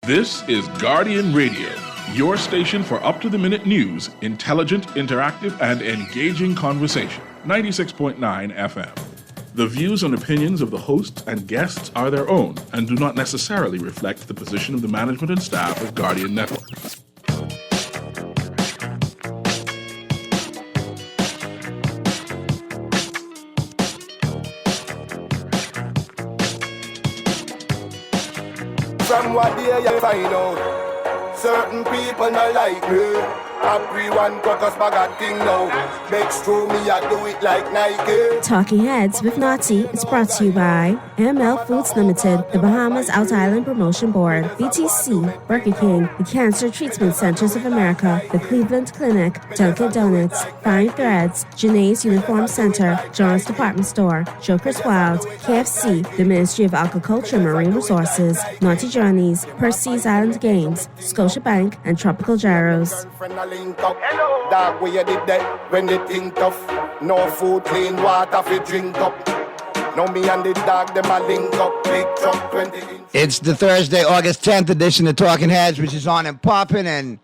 This is Guardian Radio, your station for up-to-the-minute news, intelligent, interactive, and engaging conversation. 96.9 FM. The views and opinions of the hosts and guests are their own and do not necessarily reflect the position of the management and staff of Guardian Network. From what day you find out, certain people not like me. Everyone got us bag of thing now. Makes true me, I do it like Nike. Talking Heads with Naughty is brought to you by ML Foods Limited, the Bahamas Out Island Promotion Board, BTC, Burger King, the Cancer Treatment Centers of America, the Cleveland Clinic, Dunkin' Donuts, Fine Threads, Janae's Uniform Center, John's Department Store, Joker's Wild, KFC, the Ministry of Agriculture and Marine Resources, Naughty Journeys, Percy's Island Games, Scotiabank, and Tropical Gyros. Link up. Dog, where you did that when they think tough. No food, clean water fi drink up. No me and the dog, them a link up. Big truck, 20 inch. It's the Thursday, August 10th edition of Talking Heads, which is on and popping, and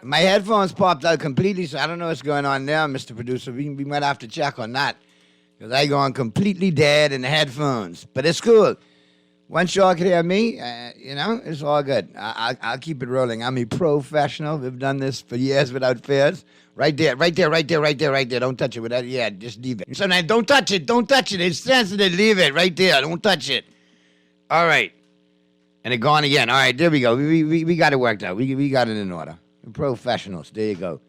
my headphones popped out completely, so I don't know what's going on there, Mr. Producer. We might have to check on that, because I gone completely dead in the headphones. But it's cool. Once y'all can hear me, it's all good. I'll keep it rolling. I'm a professional. We've done this for years without fears. Right there. Don't touch it with that. Yeah, just leave it. Sometimes don't touch it. It's sensitive. Leave it right there. Don't touch it. All right. And it gone again. All right, there we go. We got it worked out. We got it in order. We're professionals. There you go.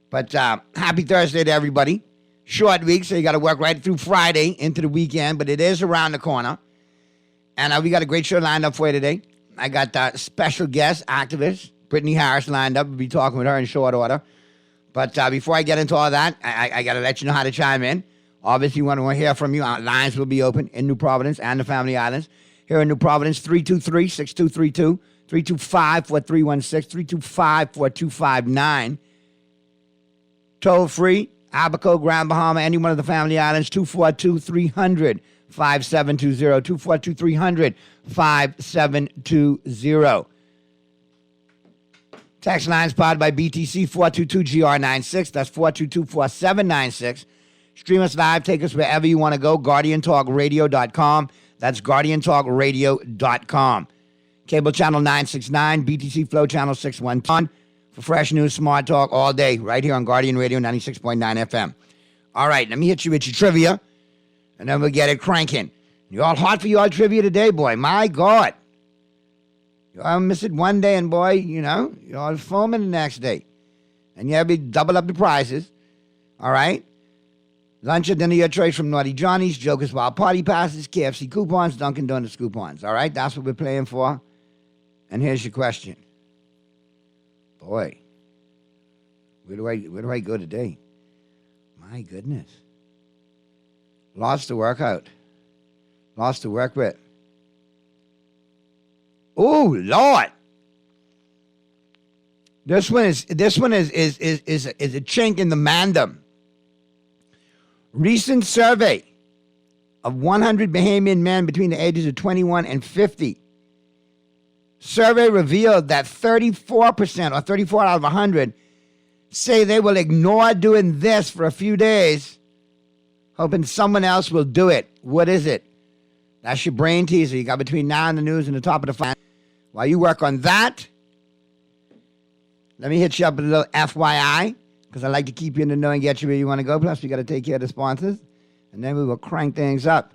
But happy Thursday to everybody. Short week, so you got to work right through Friday into the weekend, but it is around the corner. And we got a great show lined up for you today. I got special guest activist Brittany Harris lined up. We'll be talking with her in short order. But before I get into all that, I got to let you know how to chime in. Obviously, we want to hear from you. Our lines will be open in New Providence and the Family Islands. Here in New Providence, 323-6232, 325-4316, 325-4259. Toll free, Abaco, Grand Bahama, any one of the Family Islands, 242-300. 5720 242 5720. Text lines powered by BTC 422-GR96. That's 422-4796. Stream us live. Take us wherever you want to go. GuardianTalkRadio.com. That's GuardianTalkRadio.com. Cable channel 969. BTC Flow channel 612. For fresh news, smart talk all day. Right here on Guardian Radio 96.9 FM. All right, let me hit you with your trivia. And then we'll get it cranking. You all hot for your trivia today, boy. My God. You all miss it one day, and boy, you all foaming the next day. And you have to double up the prices. All right? Lunch or dinner, your choice from Naughty Johnny's, Joker's Wild Party Passes, KFC coupons, Dunkin' Donuts coupons. All right? That's what we're playing for. And here's your question. Boy, where do I go today? My goodness. Lots to work out. Lots to work with. Oh, Lord. This one is a chink in the mandem. Recent survey of 100 Bahamian men between the ages of 21 and 50. Survey revealed that 34% or 34 out of 100 say they will ignore doing this for a few days, hoping someone else will do it. What is it? That's your brain teaser. You got between now and the news and the top of the file. While you work on that, let me hit you up with a little FYI, because I like to keep you in the know and get you where you want to go. Plus, we got to take care of the sponsors. And then we will crank things up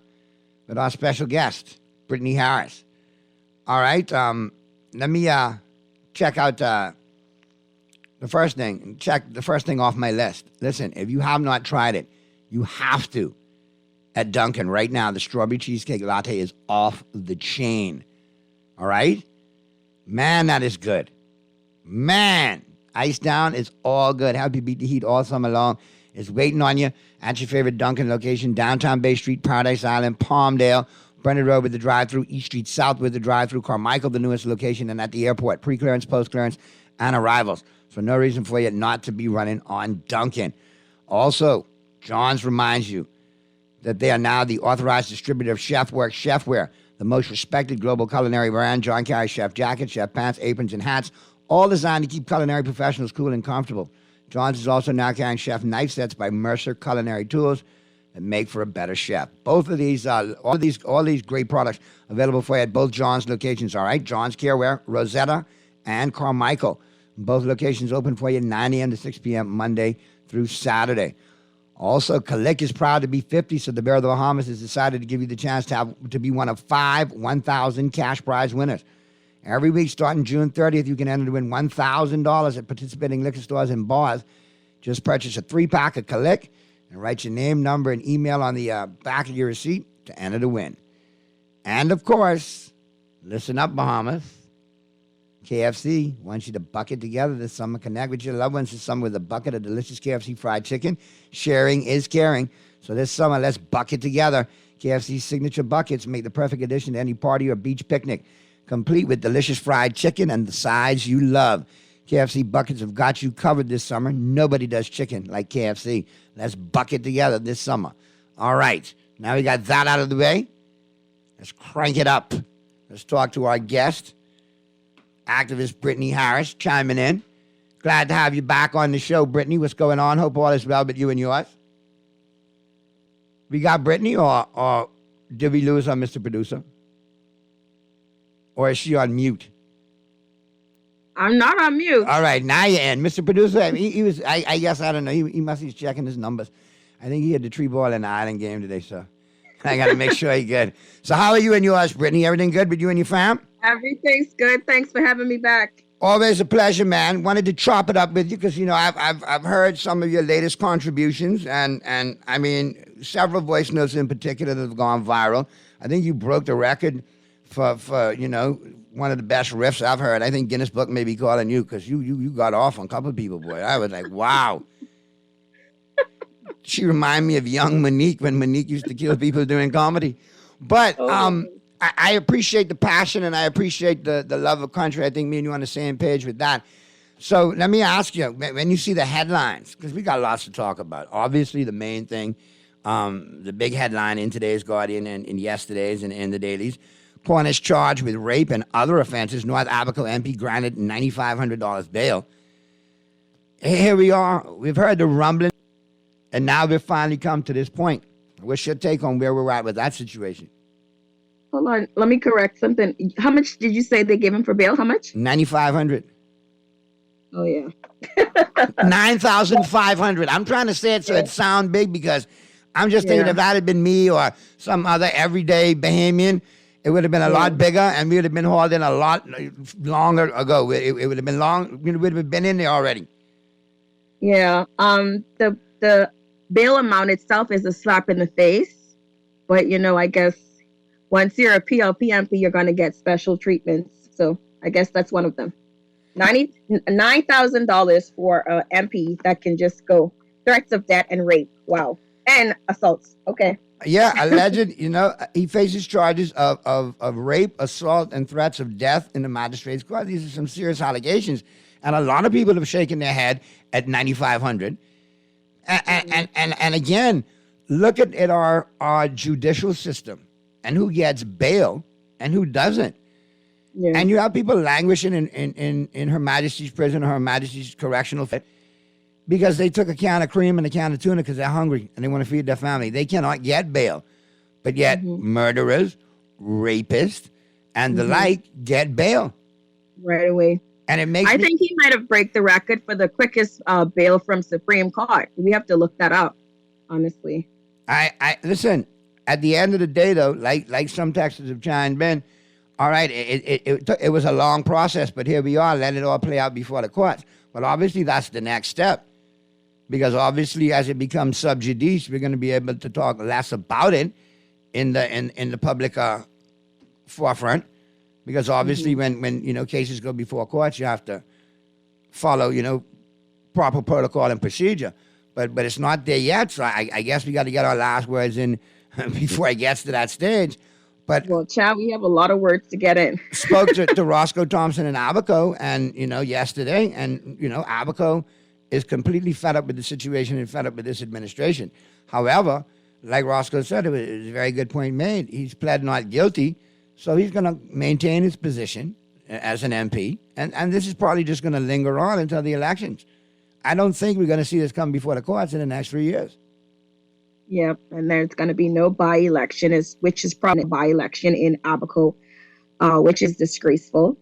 with our special guest, Brittany Harris. All right. Let me check out the first thing. Check the first thing off my list. Listen, if you have not tried it, you have to. At Dunkin' right now, the strawberry cheesecake latte is off the chain. All right? Man, that is good. Man, ice down is all good. Help you beat the heat all summer long. It's waiting on you at your favorite Dunkin' location, downtown Bay Street, Paradise Island, Palmdale, Brennan Road with the drive-thru, East Street South with the drive-thru, Carmichael, the newest location, and at the airport, pre-clearance, post-clearance, and arrivals. So no reason for you not to be running on Dunkin'. Also, John's reminds you that they are now the authorized distributor of Chefworks Chefware. the most respected global culinary brand. John carries chef jackets, chef pants, aprons, and hats, all designed to keep culinary professionals cool and comfortable. John's is also now carrying chef knife sets by Mercer Culinary Tools that make for a better chef. Both of these, all these great products available for you at both John's locations. All right, John's Careware, Rosetta, and Carmichael. Both locations open for you 9 a.m. to 6 p.m. Monday through Saturday. Also, Kalik is proud to be 50, so the Bear of the Bahamas has decided to give you the chance to be one of 5 1,000 cash prize winners. Every week starting June 30th, you can enter to win $1,000 at participating liquor stores and bars. Just purchase a 3-pack of Kalik and write your name, number, and email on the back of your receipt to enter to win. And, of course, listen up, Bahamas. KFC wants you to bucket together this summer. Connect with your loved ones this summer with a bucket of delicious KFC fried chicken. Sharing is caring. So this summer, let's bucket together. KFC's signature buckets make the perfect addition to any party or beach picnic, complete with delicious fried chicken and the sides you love. KFC buckets have got you covered this summer. Nobody does chicken like KFC. Let's bucket together this summer. All right. Now we got that out of the way. Let's crank it up. Let's talk to our guest, activist Brittany Harris, chiming in. Glad to have you back on the show, Brittany. What's going on? Hope all is well with you and yours. We got Brittany, or did we lose our Mr. Producer? Or is she on mute? I'm not on mute. All right, now you're in. Mr. Producer, he was, I guess, I don't know, he must be checking his numbers. I think he had the tree ball in the island game today, so I got to make sure he's good. So how are you and yours, Brittany? Everything good with you and your fam? Everything's good. Thanks for having me back. Always a pleasure, man. Wanted to chop it up with you because, you know, I've heard some of your latest contributions and I mean, several voice notes in particular that have gone viral. I think you broke the record for you know, one of the best riffs I've heard. I think Guinness Book may be calling you because you got off on a couple of people, boy. I was like, wow. She reminded me of young Monique when Monique used to kill people doing comedy. But I appreciate the passion and I appreciate the love of country. I think me and you are on the same page with that. So let me ask you, when you see the headlines, because we got lots to talk about. Obviously, the main thing, the big headline in today's Guardian and in yesterday's and in the dailies, Cornish charged with rape and other offenses. North Abaco MP granted $9,500 bail. Here we are. We've heard the rumbling, and now we've finally come to this point. What's your take on where we're at with that situation? Hold on. Let me correct something. How much did you say they gave him for bail? How much? $9,500. Oh, yeah. $9,500. I'm trying to say it so it sounds big because I'm just thinking if that had been me or some other everyday Bahamian, it would have been a lot bigger and we would have been hauled in a lot longer ago. It would have been long. We would have been in there already. Yeah. The bail amount itself is a slap in the face. But, you know, I guess once you're a PLP MP, you're going to get special treatments. So I guess that's one of them. $9,000 for an MP that can just go threats of death and rape. Wow. And assaults. Okay. Yeah, alleged, you know, he faces charges of rape, assault, and threats of death in the magistrate's court. These are some serious allegations. And a lot of people have shaken their head at $9,500. And again, look at our judicial system and who gets bail and who doesn't. Yeah. And you have people languishing in Her Majesty's prison or Her Majesty's correctional because they took a can of cream and a can of tuna because they're hungry and they want to feed their family. They cannot get bail. But yet murderers, rapists, and the like get bail. Right away. And it makes I think he might have break the record for the quickest bail from Supreme Court. We have to look that up, honestly. I listen, at the end of the day, though, like some Texans have chimed in, all right, it was a long process, but here we are, letting it all play out before the courts. But obviously, that's the next step. Because obviously, as it becomes sub judice, we're going to be able to talk less about it in the public forefront. Because obviously, when you know cases go before courts, you have to follow proper protocol and procedure. But it's not there yet, so I guess we got to get our last words in before it gets to that stage. But well, Chad, we have a lot of words to get in. Spoke to Roscoe Thompson and Abaco, and yesterday, and Abaco is completely fed up with the situation and fed up with this administration. However, like Roscoe said, it was a very good point made. He's pled not guilty So he's going to maintain his position as an MP, and this is probably just going to linger on until the elections. I don't think we're going to see this come before the courts in the next 3 years. Yep, and there's going to be no by-election, which is probably a by-election in Abaco, which is disgraceful.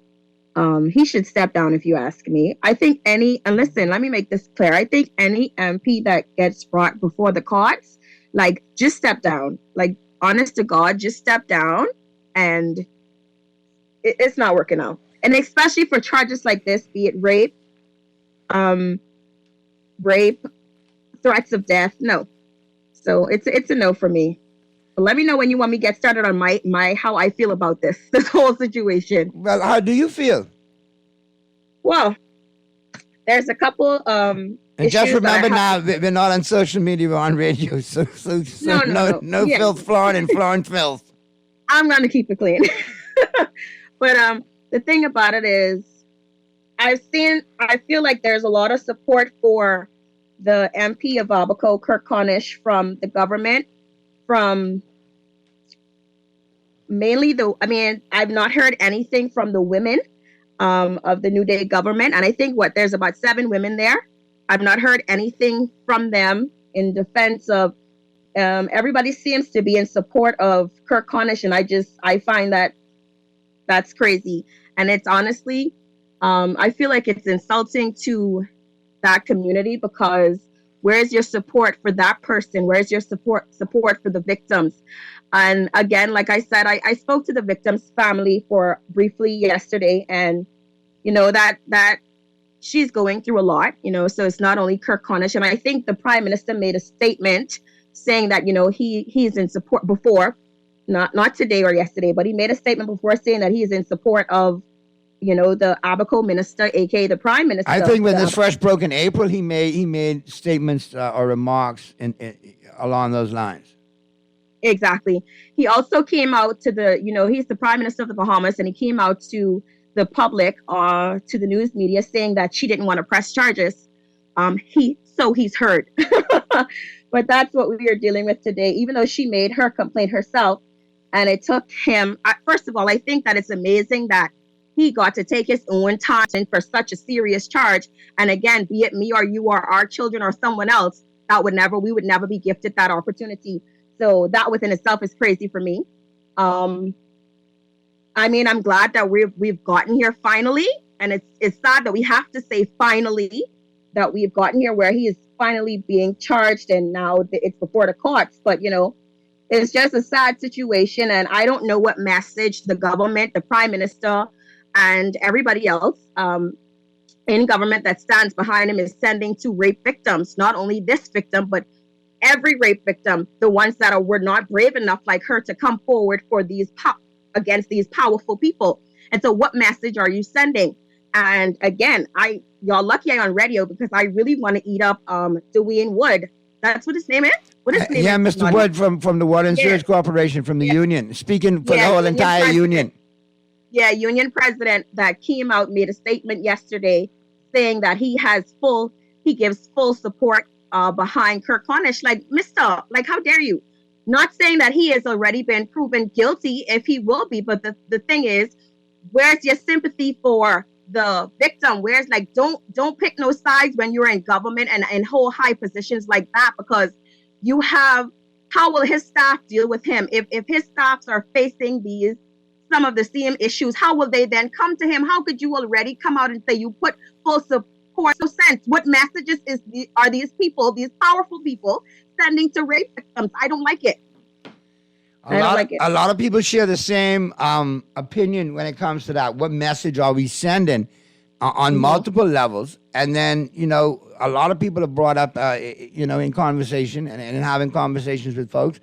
He should step down, if you ask me. I think and listen, let me make this clear. I think any MP that gets brought before the courts, like, just step down. Like, honest to God, just step down, and it's not working out. And especially for charges like this, be it rape, threats of death, no. So it's a no for me. But let me know when you want me to get started on my how I feel about this whole situation. Well, how do you feel? Well, there's a couple And just remember now, we're not on social media, we're on radio. So no Yeah. filth, Florida, and Florence filth. I'm gonna keep it clean. But the thing about it is, I feel like there's a lot of support for the MP of Abaco, Kirk Cornish, from the government, from mainly I've not heard anything from the women of the New Day government. And I think there's about 7 women there. I've not heard anything from them in defense of, everybody seems to be in support of Kirk Cornish. And I find that's crazy. And it's honestly, I feel like it's insulting to that community, because where's your support for that person? Where's your support for the victims? And again, like I said, I spoke to the victim's family briefly yesterday, and that she's going through a lot, so it's not only Kirk Cornish. And I think the Prime Minister made a statement saying that, he's in support before, not today or yesterday, but he made a statement before saying that he's in support of the Abaco minister, aka the Prime Minister. I think when this first broke in April, he made statements or remarks along those lines. Exactly. He also came out to he's the Prime Minister of the Bahamas, and he came out to the public, to the news media, saying that she didn't want to press charges. He's heard. But that's what we are dealing with today, even though she made her complaint herself. And it took him, first of all, I think that it's amazing that he got to take his own time for such a serious charge. And again, be it me or you or our children or someone else, we would never be gifted that opportunity. So that within itself is crazy for me. I'm glad that we've gotten here finally. And it's sad that we have to say finally that we've gotten here where he is finally being charged, and now it's before the courts. But, it's just a sad situation. And I don't know what message the government, the Prime Minister, and everybody else in government that stands behind him is sending to rape victims. Not only this victim, but every rape victim, the ones that were not brave enough like her to come forward for against these powerful people. And so what message are you sending? And again, y'all lucky I'm on radio, because I really want to eat up Dwayne Wood. That's what his name is? What his name yeah, is? Mr. Wood from the Water and Sewage Corporation, from the union, speaking for the whole entire union. Yeah, union president that came out, made a statement yesterday saying that he gives full support behind Kirk Cornish. Like, how dare you? Not saying that he has already been proven guilty, if he will be, but the thing is, where's your sympathy for the victim? Where's, don't pick no sides when you're in government and hold high positions like that, because how will his staff deal with him? If his staffs are facing some of the same issues, how will they then come to him? How could you already come out and say you put full support? No sense. What messages are these people, these powerful people, sending to rape victims? I don't like it. A lot of people share the same opinion when it comes to that. What message are we sending on multiple levels? And then, a lot of people have brought up, in conversation and having conversations with folks,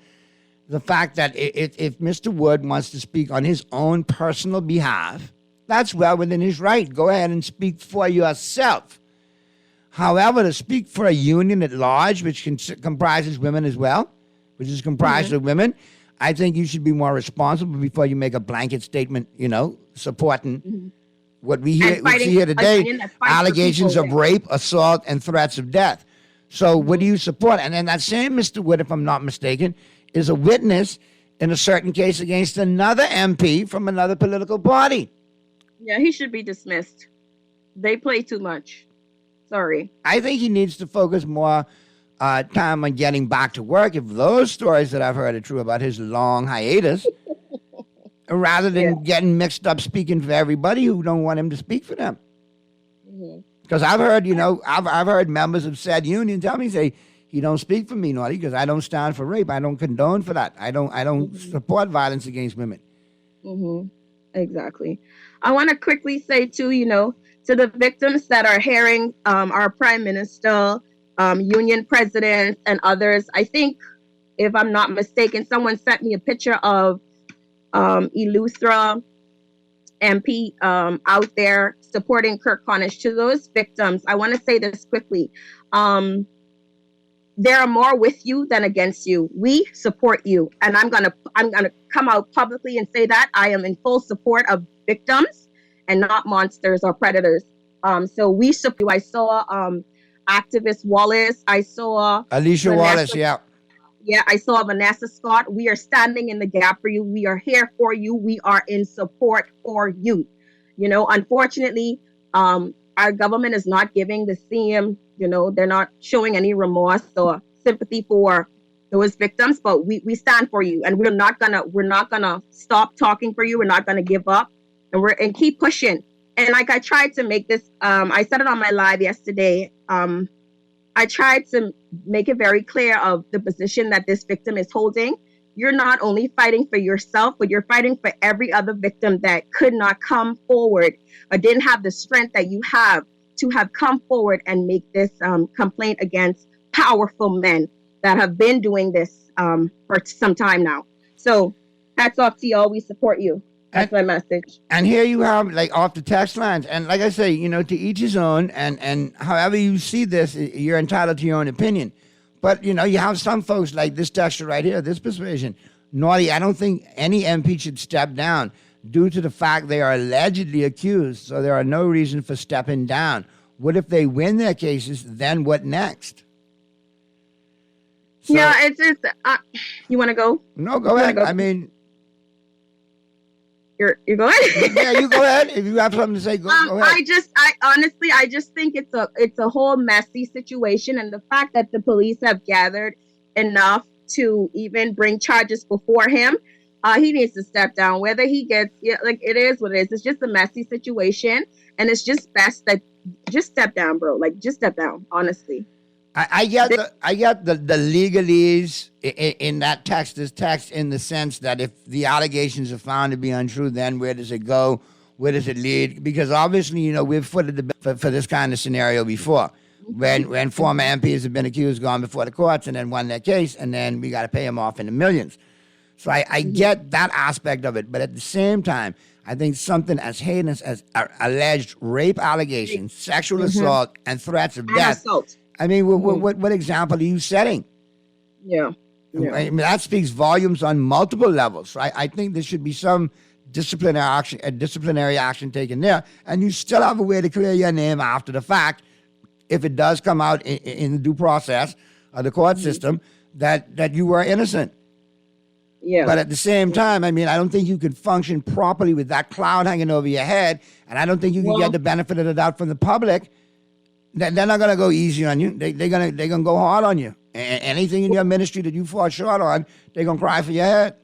the fact that if Mr. Wood wants to speak on his own personal behalf, that's well within his right. Go ahead and speak for yourself. However, to speak for a union at large, which comprises women as well, which is comprised of women, I think you should be more responsible before you make a blanket statement, supporting what we see here today, allegations of rape, assault, and threats of death. So what do you support? And then that same Mr. Wood, if I'm not mistaken, is a witness in a certain case against another MP from another political party. Yeah, he should be dismissed. They play too much. Sorry. I think he needs to focus more time on getting back to work, if those stories that I've heard are true about his long hiatus, rather than getting mixed up speaking for everybody who don't want him to speak for them. Because I've heard, I've heard members of said union tell me, say, he don't speak for me, Naughty, because I don't stand for rape. I don't condone for that. I don't support violence against women. Exactly. I want to quickly say, too, to the victims that are hearing our prime minister, union presidents, and others, I think, if I'm not mistaken, someone sent me a picture of Eleuthera MP out there supporting Kirk Cornish. To those victims, I want to say this quickly. There are more with you than against you. We support you. And I'm gonna come out publicly and say that I am in full support of victims and not monsters or predators. So we support you. I saw activist Wallace. I saw Alicia Wallace, yeah. Yeah, I saw Vanessa Scott. We are standing in the gap for you. We are here for you. We are in support for you. Unfortunately, our government is not giving the same, they're not showing any remorse or sympathy for those victims, but we stand for you, and we're not gonna stop talking for you. We're not gonna give up, and keep pushing. And like I tried to make this, I said it on my live yesterday. I tried to make it very clear of the position that this victim is holding. You're not only fighting for yourself, but you're fighting for every other victim that could not come forward or didn't have the strength that you have to have come forward and make this complaint against powerful men that have been doing this for some time now. So hats off to y'all. We support you. That's my message. And here you have, off the text lines. And like I say, to each his own. And however you see this, you're entitled to your own opinion. But, you have some folks like this texture right here, this persuasion. Naughty, I don't think any MP should step down due to the fact they are allegedly accused. So there are no reason for stepping down. What if they win their cases? Then what next? So, yeah, it's just, you want to go? No, go ahead. I mean... You're going? Yeah, you go ahead. If you have something to say, go ahead. I honestly think it's a whole messy situation, and the fact that the police have gathered enough to even bring charges before him, he needs to step down. Whether he gets, it is what it is. It's just a messy situation, and it's just best that just step down, bro. Just step down. Honestly. I get the legalese in that text in the sense that if the allegations are found to be untrue, then where does it go? Where does it lead? Because obviously, we've footed the bill for this kind of scenario before. When former MPs have been accused, gone before the courts, and then won their case, and then we got to pay them off in the millions. So I get that aspect of it. But at the same time, I think something as heinous as alleged rape allegations, sexual assault, and threats of death. Assault. I mean, what example are you setting? Yeah. I mean, that speaks volumes on multiple levels. Right? I think there should be some disciplinary action taken there, and you still have a way to clear your name after the fact, if it does come out in the due process of the court system that you were innocent. Yeah. But at the same time, I mean, I don't think you can function properly with that cloud hanging over your head, and I don't think you can get the benefit of the doubt from the public. They're not going to go easy on you. They're gonna go hard on you. Anything in your ministry that you fall short on, they're going to cry for your head.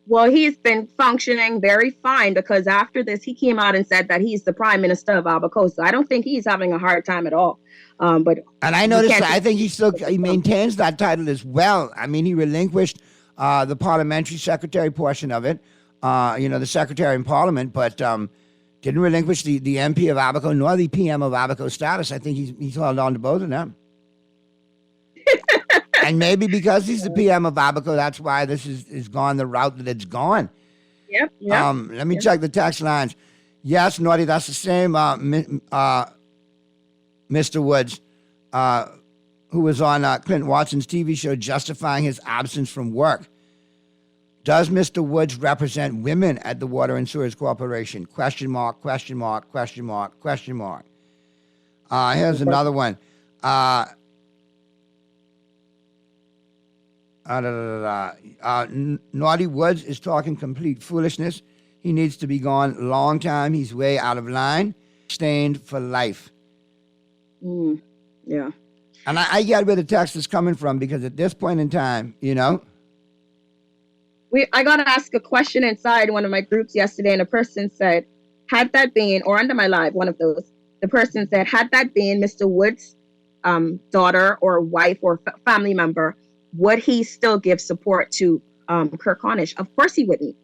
Well, he's been functioning very fine, because after this, he came out and said that he's the prime minister of Abacosa. I don't think he's having a hard time at all. And I noticed I think he maintains that title as well. I mean, he relinquished the parliamentary secretary portion of it, the secretary in parliament, but didn't relinquish the MP of Abaco nor the PM of Abaco status. I think he's held on to both of them. And maybe because he's the PM of Abaco, that's why this is gone the route that it's gone. Yep. Let me check the text lines. Yes, Naughty, that's the same Mr. Woods, who was on Clinton Watson's TV show justifying his absence from work. Does Mr. Woods represent women at the Water and Sewers Corporation? Question mark, question mark, question mark, question mark. Here's another one. Naughty Woods is talking complete foolishness. He needs to be gone long time. He's way out of line. Stained for life. Yeah. And I get where the text is coming from, because at this point in time, I got to ask a question inside one of my groups yesterday, and a person said, had that been, or under my live, one of those, the person said, had that been Mr. Wood's daughter or wife or family member, would he still give support to Kirk Cornish? Of course he wouldn't.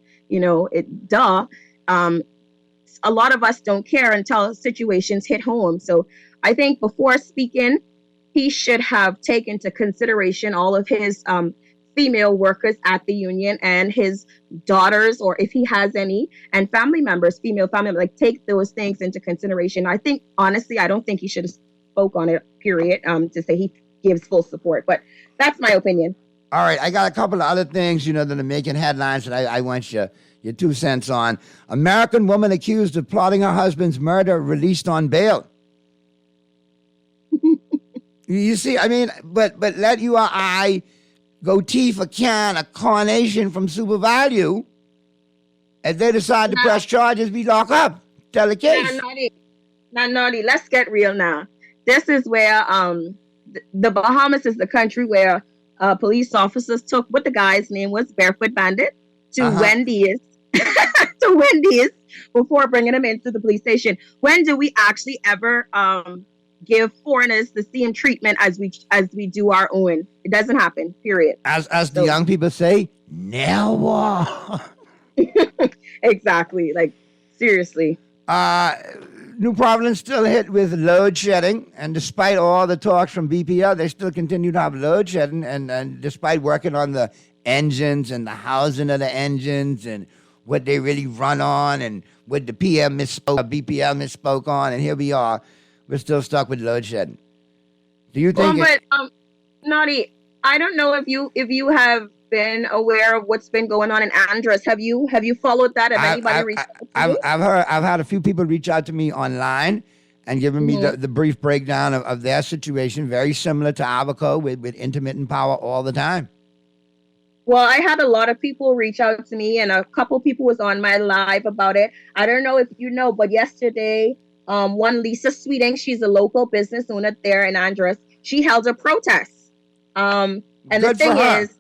A lot of us don't care until situations hit home. So I think before speaking, he should have taken into consideration all of his female workers at the union and his daughters, or if he has any, and family members, female family members, take those things into consideration. I think, honestly, I don't think he should have spoke on it, period, to say he gives full support. But that's my opinion. All right, I got a couple of other things, that are making headlines that I want your 2 cents on. American woman accused of plotting her husband's murder released on bail. You see, but let you or I go tea for can a carnation from Super Value. If they decide to press charges, we lock up. Tell the case. Not naughty. Let's get real now. This is where the Bahamas is the country where police officers took what the guy's name was, Barefoot Bandit, to Wendy's. To Wendy's before bringing him into the police station. When do we actually ever give foreigners the same treatment as we do our own? It doesn't happen, period. As the young people say, never. Exactly. Seriously. New Providence still hit with load shedding, and despite all the talks from BPL, they still continue to have load shedding, and despite working on the engines and the housing of the engines and what they really run on and what the BPL misspoke on, and here we are. We're still stuck with load shedding. Do you think? Naughty, I don't know if you have been aware of what's been going on in Andros. Have you followed that? Have anybody reached out to you? I've had a few people reach out to me online and given me the brief breakdown of their situation, very similar to Abaco with intermittent power all the time. Well, I had a lot of people reach out to me, and a couple people was on my live about it. I don't know if you know, but yesterday, one Lisa Sweeting, she's a local business owner there in Andros, she held a protest. And good the thing is,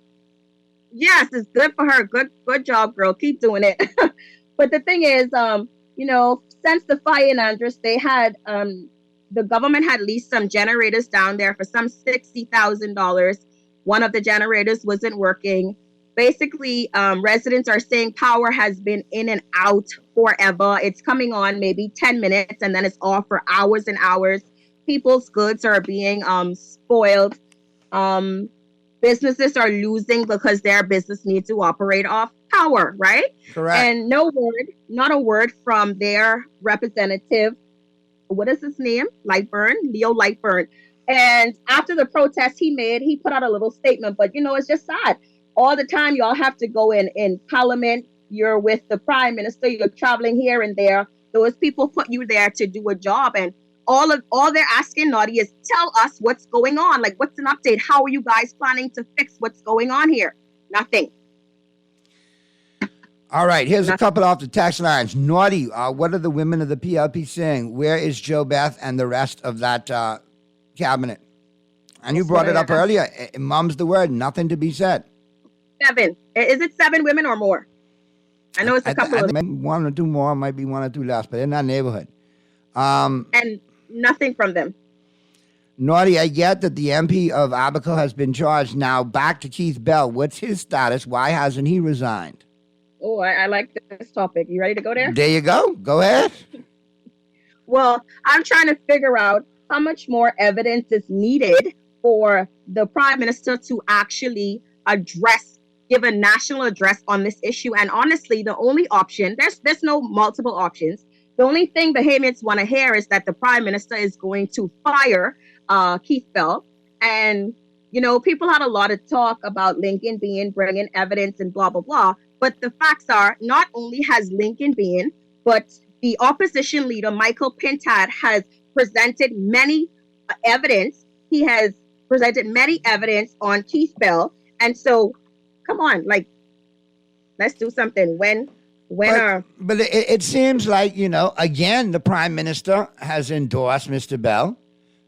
yes, it's good for her. Good job, girl. Keep doing it. But the thing is, since the fire in Andros, they had the government had leased some generators down there for some $60,000. One of the generators wasn't working. Basically, residents are saying power has been in and out forever. It's coming on maybe 10 minutes and then it's off for hours and hours. People's goods are being spoiled. Businesses are losing because their business needs to operate off power, right? Correct. And not a word from their representative. What is his name? Leo Lightburn. And after the protest he put out a little statement, but it's just sad. All the time y'all have to go in Parliament, you're with the Prime Minister, you're traveling here and there. Those people put you there to do a job, and all they're asking, Naughty, is tell us what's going on. What's an update? How are you guys planning to fix what's going on here? Nothing. All right, here's a couple off the text lines. Naughty, what are the women of the PLP saying? Where is Joe Beth and the rest of that cabinet? And you brought it up earlier. Mum's the word, nothing to be said. 7. Is it 7 women or more? I know it's a couple of them. 1 or 2 more, might be 1 or 2 less, but in that neighborhood. And nothing from them. Naughty, I get that the MP of Abaco has been charged. Now back to Keith Bell. What's his status? Why hasn't he resigned? Oh, I like this topic. You ready to go there? There you go. Go ahead. Well, I'm trying to figure out how much more evidence is needed for the Prime Minister to actually give a national address on this issue. And honestly, the only option, there's no multiple options. The only thing Bahamians want to hear is that the Prime Minister is going to fire Keith Bell. And, people had a lot of talk about Lincoln bringing evidence and blah, blah, blah. But the facts are, not only has Lincoln but the opposition leader, Michael Pintad, has presented many evidence. He has presented many evidence on Keith Bell. And so, come on, like, let's do something. But it seems like, again, the Prime Minister has endorsed Mr. Bell,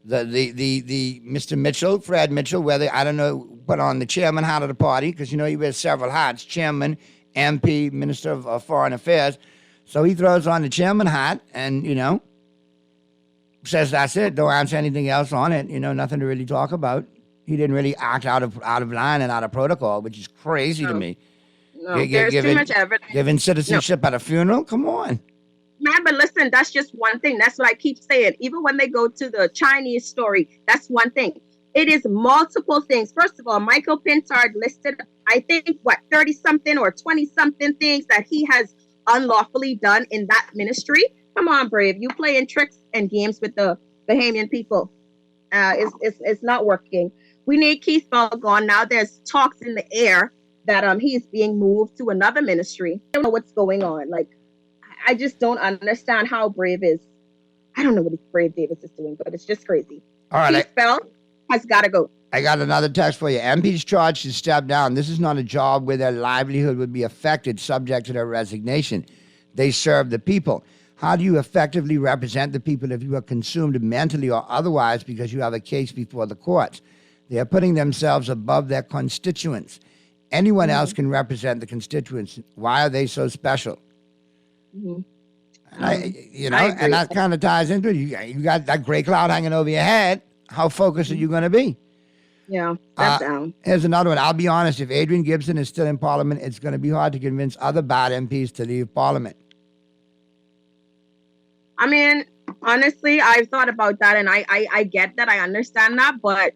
the Mr. Mitchell, Fred Mitchell, whether, I don't know, put on the chairman hat of the party, because, he wears several hats, chairman, MP, Minister of Foreign Affairs. So he throws on the chairman hat and, says that's it. Don't answer anything else on it. Nothing to really talk about. He didn't really act out of line and out of protocol, which is crazy to me. No, there's too much evidence. Giving citizenship at a funeral? Come on. Man, but listen, that's just one thing. That's what I keep saying. Even when they go to the Chinese story, that's one thing. It is multiple things. First of all, Michael Pintard listed, I think, 30-something or 20-something things that he has unlawfully done in that ministry. Come on, Brave. You playing tricks and games with the Bahamian people. It's not working. We need Keith Bell gone. Now there's talks in the air that he's being moved to another ministry. I don't know what's going on. Like, I just don't understand how Brave is. I don't know what Brave Davis is doing, but it's just crazy. All right. Keith Bell has got to go. I got another text for you. MPs charged to step down. This is not a job where their livelihood would be affected subject to their resignation. They serve the people. How do you effectively represent the people if you are consumed mentally or otherwise because you have a case before the courts? They are putting themselves above their constituents. Anyone else can represent the constituents. Why are they so special? Mm-hmm. And that kind of ties into it. You got that gray cloud hanging over your head. How focused are you going to be? Yeah, step down. Here's another one. I'll be honest. If Adrian Gibson is still in Parliament, it's going to be hard to convince other bad MPs to leave Parliament. I mean, honestly, I've thought about that, and I get that. I understand that, but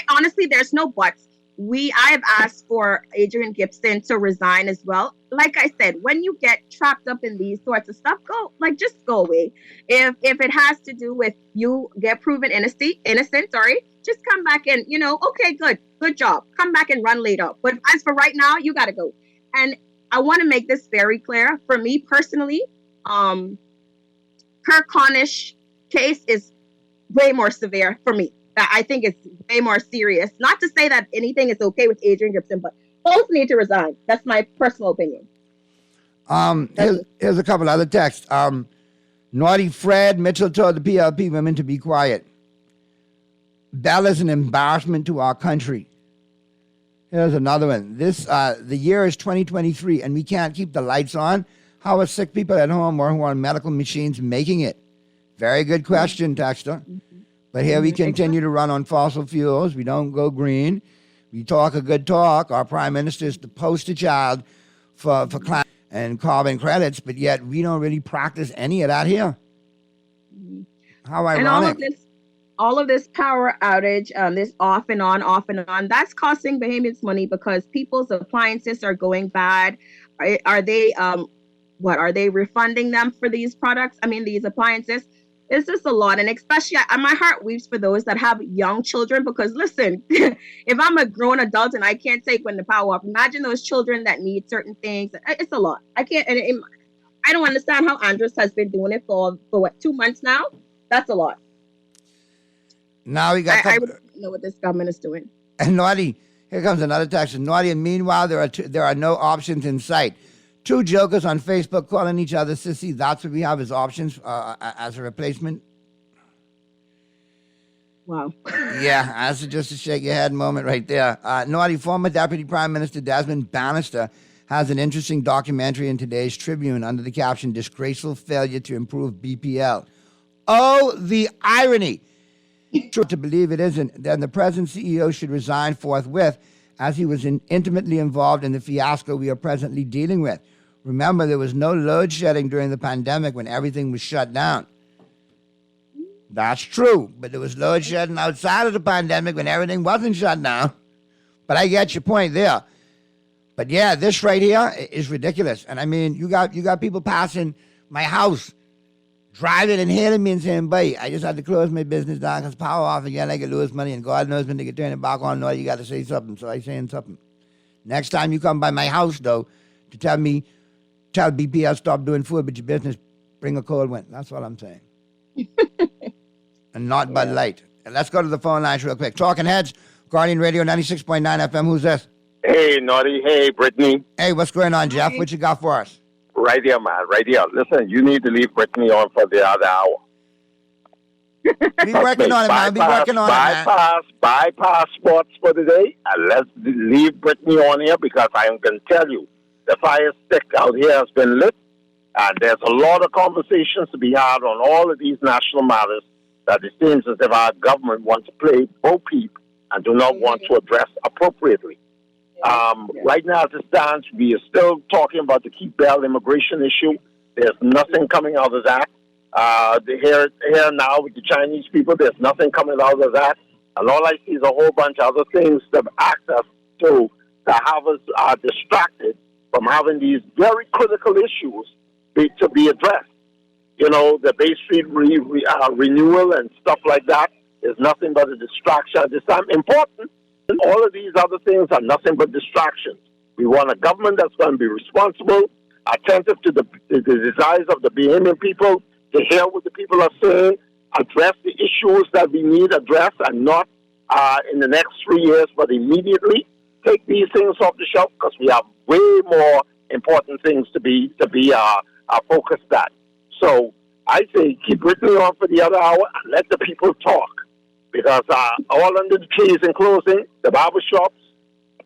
honestly, there's no buts. I've asked for Adrian Gibson to resign as well. Like I said, when you get trapped up in these sorts of stuff, just go away. If it has to do with you get proven innocent, just come back and, okay, good job. Come back and run later. But as for right now, you got to go. And I want to make this very clear. For me personally, Kirk Cornish case is way more severe for me. I think it's way more serious. Not to say that anything is okay with Adrian Gibson, but both need to resign. That's my personal opinion. Here's a couple other texts. Naughty Fred Mitchell told the PLP women to be quiet. Bell is an embarrassment to our country. Here's another one. The year is 2023, and we can't keep the lights on. How are sick people at home or who are on medical machines making it? Very good question, texter. But here we continue to run on fossil fuels. We don't go green. We talk a good talk. Our prime minister is the poster child for climate and carbon credits, but yet we don't really practice any of that here. How ironic. And all of this power outage, this off and on, that's costing Bahamians money because people's appliances are going bad. Are they refunding them for these products? I mean, these appliances. It's just a lot. And especially, my heart weeps for those that have young children because, listen, if I'm a grown adult and I can't take when the power off, imagine those children that need certain things. It's a lot. I can't, I don't understand how Andres has been doing it for 2 months now? That's a lot. Now we got. I don't know what this government is doing. And Naughty, here comes another text. Naughty, and meanwhile, there are no options in sight. 2 jokers on Facebook calling each other sissy. That's what we have as options as a replacement. Wow. Yeah, that's just a shake your head moment right there. Naughty, former Deputy Prime Minister Desmond Bannister has an interesting documentary in today's Tribune under the caption, Disgraceful Failure to Improve BPL. Oh, the irony. To believe it isn't, then the present CEO should resign forthwith as he was intimately involved in the fiasco we are presently dealing with. Remember, there was no load shedding during the pandemic when everything was shut down. That's true, but there was load shedding outside of the pandemic when everything wasn't shut down. But I get your point there. But yeah, this right here is ridiculous. And I mean, you got people passing my house, driving and hailing me and saying, "Boy, I just had to close my business down because power off again. I could lose money, and God knows when they can turn it back on. No, you got to say something." So I saying something. Next time you come by my house, though, to tell BPL stop doing food with your business, bring a cold one. That's what I'm saying. And not Bud Light. And let's go to the phone lines real quick. Talking Heads, Guardian Radio 96.9 FM. Who's this? Hey, Naughty. Hey, Brittany. Hey, what's going on, Jeff? What you got for us? Right here, man. Right here. Listen, you need to leave Brittany on for the other hour. Be working on it, man. Be working on it, man. Bypass sports for the day, and let's leave Brittany on here because I am going to tell you, the fire stick out here has been lit, and there's a lot of conversations to be had on all of these national matters that it seems as if our government wants to play bo peep and do not want to address appropriately. Right now, as it stands, we are still talking about the Keith Bell immigration issue. There's nothing coming out of that. Here now with the Chinese people, there's nothing coming out of that. And all I see is a whole bunch of other things that act us to have us distracted from having these very critical issues to be addressed. You know, the Bay Street renewal and stuff like that is nothing but a distraction at this time. Important. And all of these other things are nothing but distractions. We want a government that's going to be responsible, attentive to the desires of the Bahamian people, to hear what the people are saying, address the issues that we need addressed, and not in the next 3 years, but immediately take these things off the shelf because we have way more important things to be focused at. So I say keep Brittany on for the other hour and let the people talk. Because all under the trees in closing, the barber shops,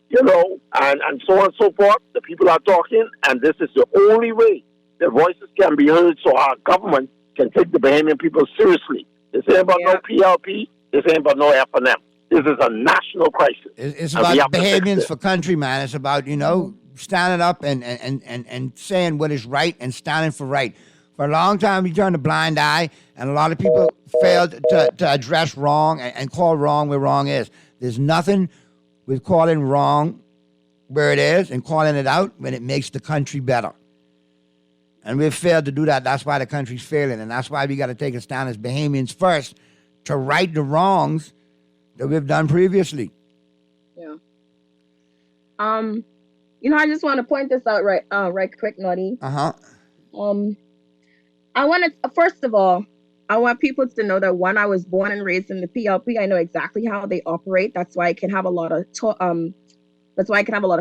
you know, and so on and so forth, the people are talking, and this is the only way their voices can be heard so our government can take the Bahamian people seriously. This ain't about no PLP, this ain't about no F&M. This is a national crisis. It's about Bahamians for country, man. It's about, you know, standing up and saying what is right and standing for right. For a long time, we turned a blind eye, and a lot of people failed to address wrong and call wrong where wrong is. There's nothing with calling wrong where it is and calling it out when it makes the country better. And we've failed to do that. That's why the country's failing, and that's why we got to take a stand as Bahamians first to right the wrongs that we've done previously. Yeah. You know, I just want to point this out right quick, Naughty. I want to, first of all, I want people to know that when I was born and raised in the PLP, I know exactly how they operate. That's why I can have a lot of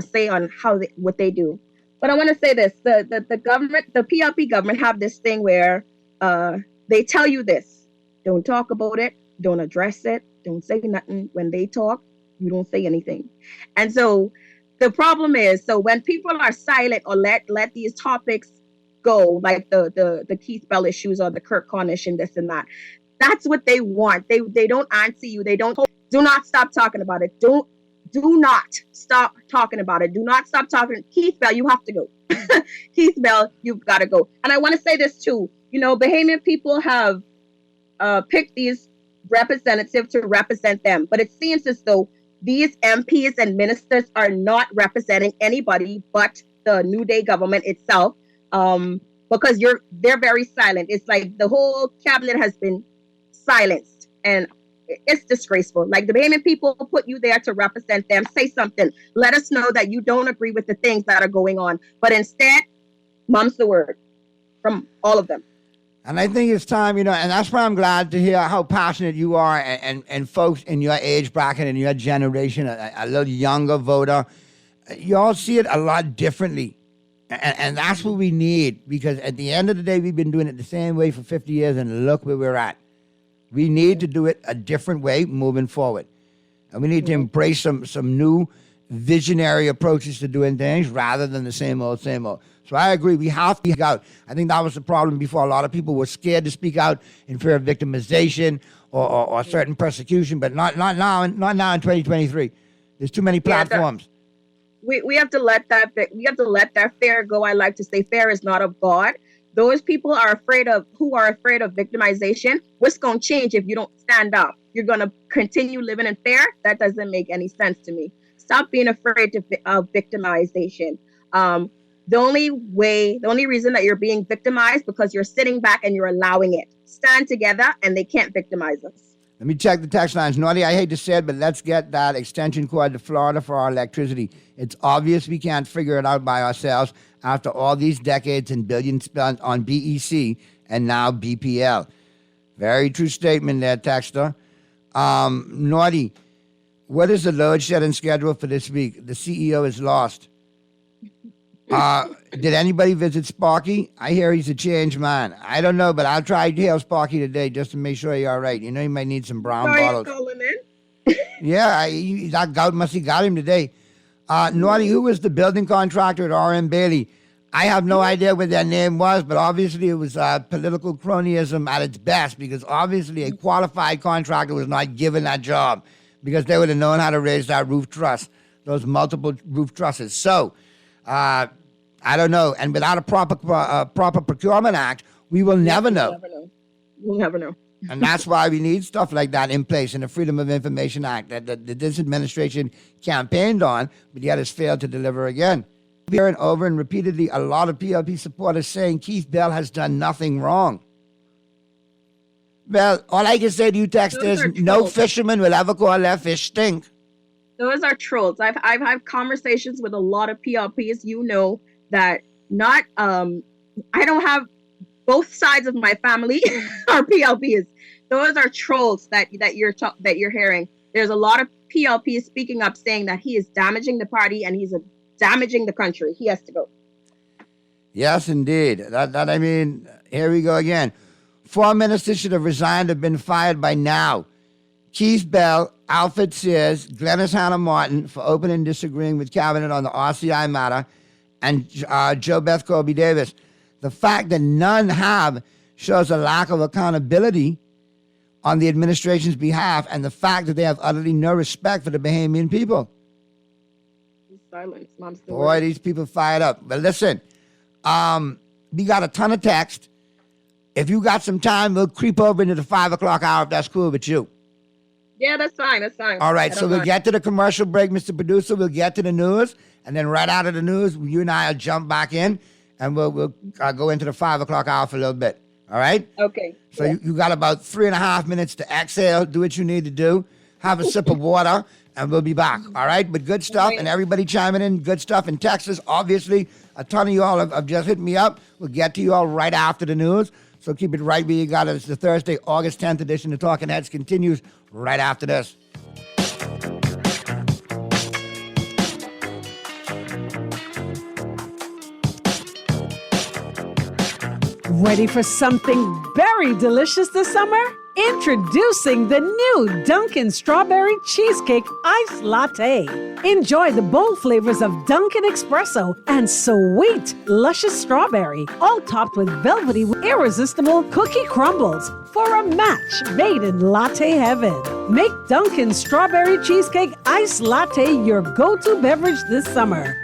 say on what they do. But I want to say this: the government, the PLP government, have this thing where they tell you this: don't talk about it, don't address it, don't say nothing. When they talk, you don't say anything. And so the problem is, so when people are silent or let these topics go, like the Keith Bell issues or the Kirk Cornish and this and that, that's what they want. They don't answer you. They don't. Do not stop talking about it. Do not stop talking about it. Do not stop talking. Keith Bell, you have to go. Keith Bell, you've got to go. And I want to say this too. You know, Bahamian people have picked these representatives to represent them, but it seems as though these MPs and ministers are not representing anybody but the New Day government itself. Because they're very silent. It's like the whole cabinet has been silenced, and it's disgraceful. Like the Bahamian people put you there to represent them. Say something. Let us know that you don't agree with the things that are going on. But instead, mum's the word from all of them. And I think it's time, you know, and that's why I'm glad to hear how passionate you are and folks in your age bracket and your generation, a little younger voter, you all see it a lot differently. And that's what we need, because at the end of the day, we've been doing it the same way for 50 years, and look where we're at. We need to do it a different way moving forward. And we need to embrace some new visionary approaches to doing things rather than the same old, same old. So I agree, we have to speak out. I think that was the problem before. A lot of people were scared to speak out in fear of victimization or certain persecution, but not now in 2023. There's too many platforms. We have to let that fear go. I like to say fear is not of God. Those people who are afraid of victimization, what's going to change if you don't stand up? You're going to continue living in fear? That doesn't make any sense to me. Stop being afraid of victimization. The only reason that you're being victimized because you're sitting back and you're allowing it. Stand together and they can't victimize us. Let me check the text lines. Naughty, I hate to say it, but let's get that extension cord to Florida for our electricity. It's obvious we can't figure it out by ourselves after all these decades and billions spent on BEC and now BPL. Very true statement there, texter. Naughty, what is the load shedding schedule for this week? The CEO is lost. Did anybody visit Sparky? I hear he's a changed man. I don't know, but I'll try to hail Sparky today just to make sure you're all right. You know, he might need some brown bottles. Calling in? Yeah, that gout must have got him today. Naughty, who was the building contractor at R.M. Bailey? I have no idea what their name was, but obviously it was political cronyism at its best, because obviously a qualified contractor was not given that job, because they would have known how to raise that roof truss, those multiple roof trusses. So, I don't know. And without a proper procurement act, we will never know. We'll never know. And that's why we need stuff like that in place in the Freedom of Information Act that this administration campaigned on, but yet has failed to deliver again. Over and over and repeatedly, a lot of PLP supporters saying Keith Bell has done nothing wrong. Well, all I can say to you, Tex, is no fisherman will ever call their fish stink. Those are trolls. I've had conversations with a lot of PLPs. You know that not I don't have both sides of my family are PLPs. Those are trolls that you're hearing. There's a lot of PLPs speaking up saying that he is damaging the party and he's damaging the country. He has to go. Yes, indeed. I mean, here we go again. 4 ministers should have resigned, have been fired by now. Keith Bell, Alfred Sears, Glenys Hannah Martin for open and disagreeing with cabinet on the RCI matter, and Jo Beth Colby Davis. The fact that none have shows a lack of accountability on the administration's behalf, and the fact that they have utterly no respect for the Bahamian people. Silence. Boy, these people fired up. But listen, we got a ton of text. If you got some time, we'll creep over into the 5 o'clock hour if that's cool with you. Yeah, that's fine. That's fine. All right, so we'll get to the commercial break, Mr. Producer. We'll get to the news, and then right out of the news, you and I will jump back in, and we'll go into the 5 o'clock hour for a little bit. All right? Okay. So you got about 3.5 minutes to exhale, do what you need to do, have a sip of water, and we'll be back. All right? But good stuff, and everybody chiming in, good stuff in Texas. Obviously, a ton of you all have just hit me up. We'll get to you all right after the news. So keep it right where you got it. It's the Thursday, August 10th edition of Talking Heads continues right after this. Ready for something very delicious this summer? Introducing the new Dunkin' Strawberry Cheesecake Iced Latte. Enjoy the bold flavors of Dunkin' Espresso and sweet, luscious strawberry, all topped with velvety, irresistible cookie crumbles for a match made in latte heaven. Make Dunkin' Strawberry Cheesecake Iced Latte your go-to beverage this summer.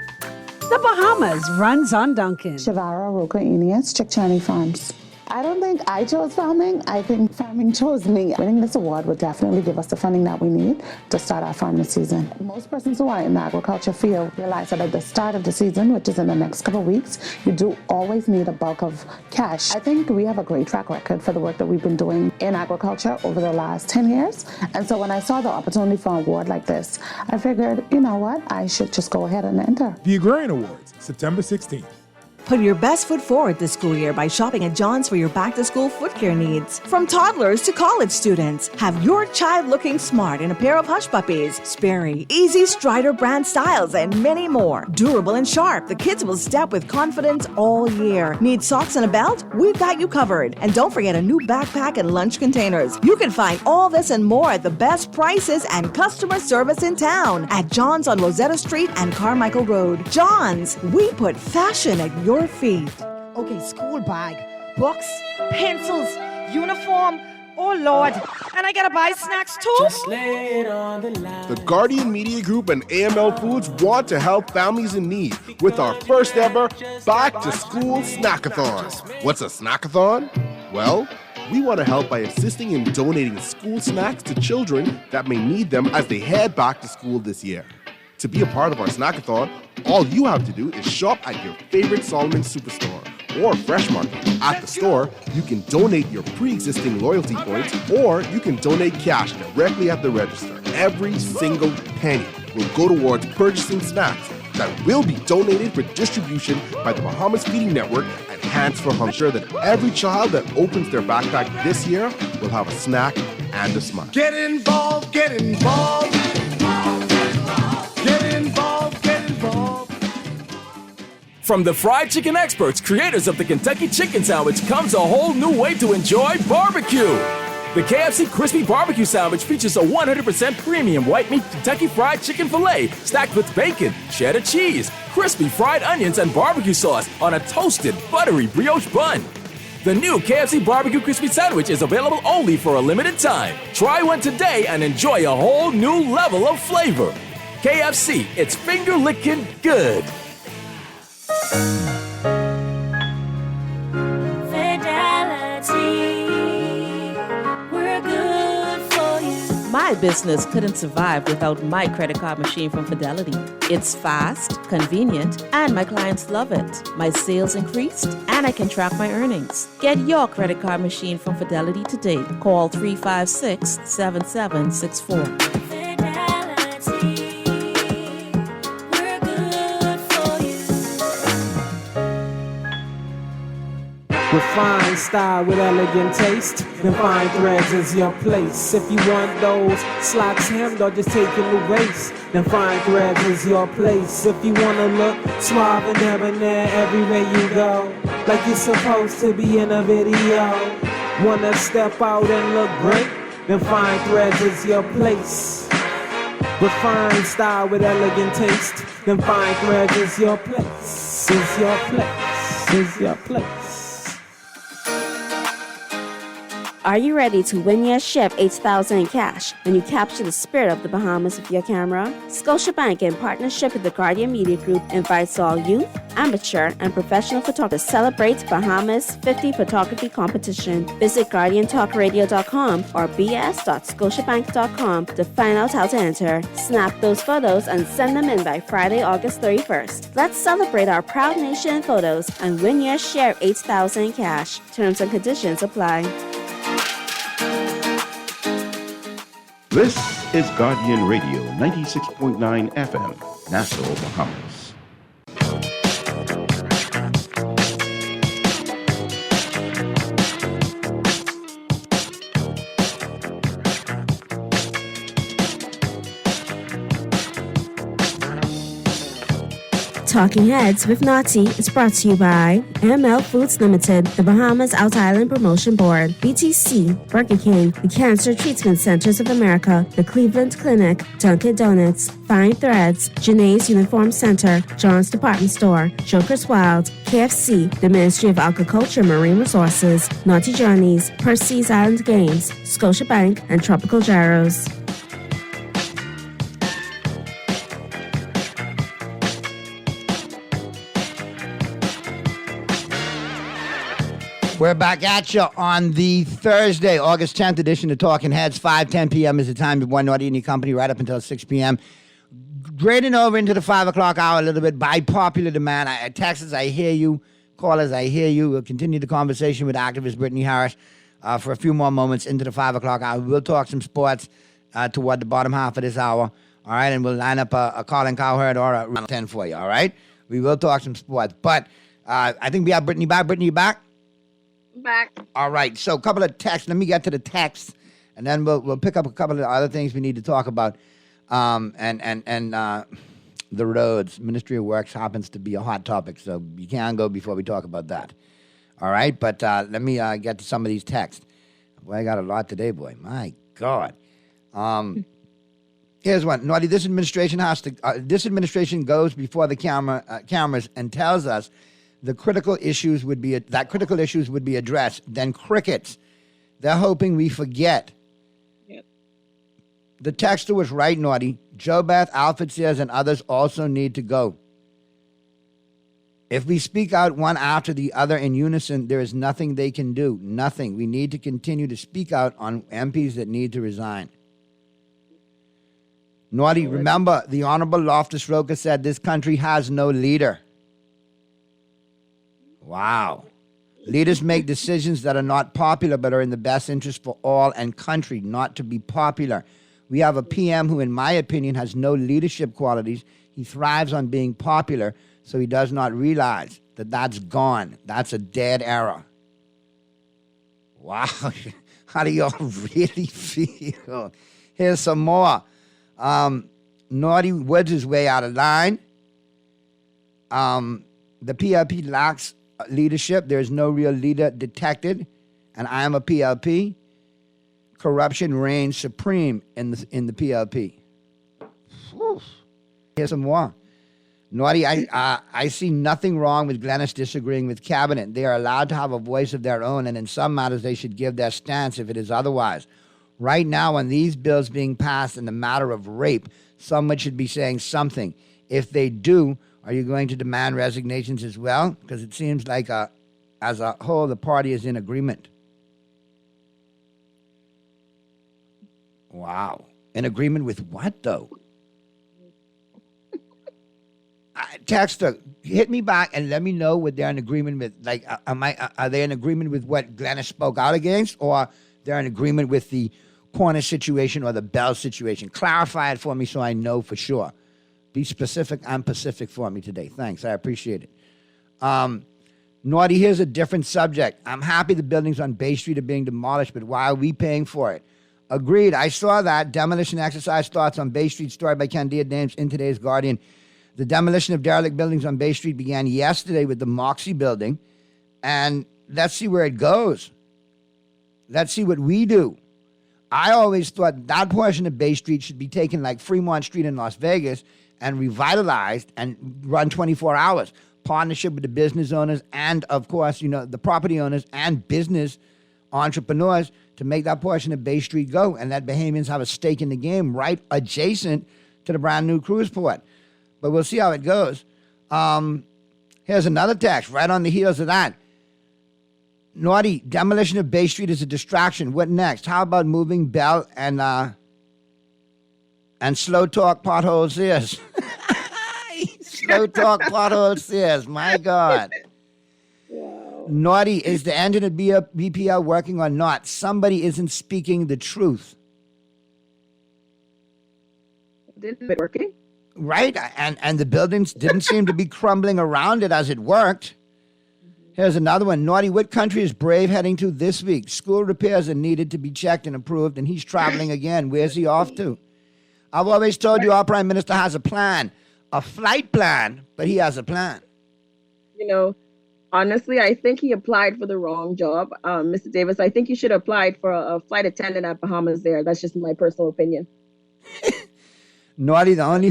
The Bahamas runs on Dunkin'. Shavara Roca Enias, Chickchani Farms. I don't think I chose farming. I think farming chose me. Winning this award would definitely give us the funding that we need to start our farming season. Most persons who are in the agriculture field realize that at the start of the season, which is in the next couple of weeks, you do always need a bulk of cash. I think we have a great track record for the work that we've been doing in agriculture over the last 10 years. And so when I saw the opportunity for an award like this, I figured, you know what, I should just go ahead and enter. The Agrarian Awards, September 16th. Put your best foot forward this school year by shopping at John's for your back-to-school foot care needs. From toddlers to college students, have your child looking smart in a pair of Hush Puppies, Sperry, Easy Strider brand styles, and many more. Durable and sharp, the kids will step with confidence all year. Need socks and a belt? We've got you covered. And don't forget a new backpack and lunch containers. You can find all this and more at the best prices and customer service in town at John's on Rosetta Street and Carmichael Road. John's, we put fashion at your feet. Okay, school bag, books, pencils, uniform. Oh Lord, and I gotta buy snacks too? Just lay it on the line. The Guardian Media Group and AML Foods want to help families in need with our first ever Back to School Snackathon. What's a snackathon? Well, we want to help by assisting in donating school snacks to children that may need them as they head back to school this year. To be a part of our snackathon, all you have to do is shop at your favorite Solomon Superstore or Fresh Market. At the store, you can donate your pre-existing loyalty points, or you can donate cash directly at the register. Every single penny will go towards purchasing snacks that will be donated for distribution by the Bahamas Feeding Network and Hands for Hunger. Ensure that every child that opens their backpack this year will have a snack and a smile. Get involved, get involved. From the fried chicken experts, creators of the Kentucky Chicken Sandwich, comes a whole new way to enjoy barbecue. The KFC Crispy Barbecue Sandwich features a 100% premium white meat Kentucky Fried Chicken filet stacked with bacon, cheddar cheese, crispy fried onions, and barbecue sauce on a toasted, buttery brioche bun. The new KFC Barbecue Crispy Sandwich is available only for a limited time. Try one today and enjoy a whole new level of flavor. KFC, it's finger-licking good. My business couldn't survive without my credit card machine from Fidelity. It's fast, convenient, and my clients love it. My sales increased, and I can track my earnings. Get your credit card machine from Fidelity today. Call 356-7764. Refined style with elegant taste. Then fine threads is your place. If you want those slacks hemmed or just take a new waist, then fine threads is your place. If you wanna look suave and debonair everywhere you go, like you're supposed to be in a video, wanna step out and look great, then fine threads is your place. Refined style with elegant taste. Then fine threads is your place. Is your place. Is your place. Are you ready to win your share of $8,000 in cash when you capture the spirit of the Bahamas with your camera? Scotiabank, in partnership with the Guardian Media Group, invites all youth, amateur, and professional photographers to celebrate Bahamas 50 Photography Competition. Visit GuardianTalkRadio.com or bs.scotiabank.com to find out how to enter. Snap those photos and send them in by Friday, August 31st. Let's celebrate our proud nation in photos and win your share of $8,000 in cash. Terms and conditions apply. This is Guardian Radio, 96.9 FM, Nassau, Bahamas. Talking Heads with Naughty is brought to you by ML Foods Limited, the Bahamas Out Island Promotion Board, BTC, Burger King, the Cancer Treatment Centers of America, the Cleveland Clinic, Dunkin' Donuts, Fine Threads, Janae's Uniform Center, John's Department Store, Joker's Wild, KFC, the Ministry of Agriculture and Marine Resources, Naughty Journeys, Percy's Island Games, Scotiabank, and Tropical Gyros. We're back at you on the Thursday, August 10th edition of Talking Heads. 5:10 p.m. is the time to one Naughty and your company right up until 6 p.m. Grading over into the 5 o'clock hour a little bit by popular demand. Texas, I hear you. Callers, I hear you. We'll continue the conversation with activist Brittany Harris for a few more moments into the 5 o'clock hour. We'll talk some sports toward the bottom half of this hour. All right, and we'll line up a Colin Cowherd or a round 10 for you. All right, we will talk some sports. But I think we have Brittany back. Brittany, you back? Back. All right, so a couple of texts. Let me get to the text, and then we'll pick up a couple of other things we need to talk about. And the roads. Ministry of Works happens to be a hot topic, so you can't go before we talk about that. All right, but let me get to some of these texts. Boy, I got a lot today, boy. My God. Here's one. Naughty, this administration goes before the cameras and tells us that critical issues would be addressed. Then crickets. They're hoping we forget. Yep. The texter was right, Naughty. Joe Beth, Alfred Sears, and others also need to go. If we speak out one after the other in unison, there is nothing they can do. Nothing. We need to continue to speak out on MPs that need to resign. Naughty, remember, the Honorable Loftus-Roker said this country has no leader. Wow. Leaders make decisions that are not popular but are in the best interest for all and country, not to be popular. We have a PM who, in my opinion, has no leadership qualities. He thrives on being popular, so he does not realize that that's gone. That's a dead era. Wow. How do y'all really feel? Here's some more. Naughty Woods is way out of line. The PLP lacks leadership. There is no real leader detected, and I am a PLP. Corruption reigns supreme in the PLP. Here's some more. Naughty, I see nothing wrong with Glennis disagreeing with cabinet. They are allowed to have a voice of their own, and in some matters they should give their stance if it is otherwise. Right now, on these bills being passed in the matter of rape, someone should be saying something. If they do, are you going to demand resignations as well? Because it seems like as a whole, the party is in agreement. Wow. In agreement with what, though? Texter, hit me back and let me know what they're in agreement with. Like, are they in agreement with what Glennis spoke out against, or they're in agreement with the Cornish situation or the Bell situation? Clarify it for me so I know for sure. Be specific and Pacific for me today. Thanks. I appreciate it. Naughty, here's a different subject. I'm happy the buildings on Bay Street are being demolished, but why are we paying for it? Agreed. I saw that. Demolition exercise starts on Bay Street, story by Candida Dames in today's Guardian. The demolition of derelict buildings on Bay Street began yesterday with the Moxie building, and let's see where it goes. Let's see what we do. I always thought that portion of Bay Street should be taken like Fremont Street in Las Vegas and revitalized and run 24 hours. Partnership with the business owners and, of course, the property owners and business entrepreneurs to make that portion of Bay Street go, and let Bahamians have a stake in the game right adjacent to the brand new cruise port. But we'll see how it goes. Here's another text right on the heels of that. Naughty, demolition of Bay Street is a distraction. What next? How about moving Bell and Slow Talk Pothole Sears? Slow Talk Pothole Sears, my God. Wow. Naughty, is the engine at BPL working or not? Somebody isn't speaking the truth. Didn't it working? Right, and the buildings didn't seem to be crumbling around it as it worked. Here's another one. Naughty, what country is Brave heading to this week? School repairs are needed to be checked and approved, and he's traveling again. Where's he off to? I've always told you our prime minister has a plan, a flight plan, but he has a plan. Honestly, I think he applied for the wrong job, Mr. Davis. I think you should have applied for a flight attendant at Bahamas there. That's just my personal opinion. Naughty, the only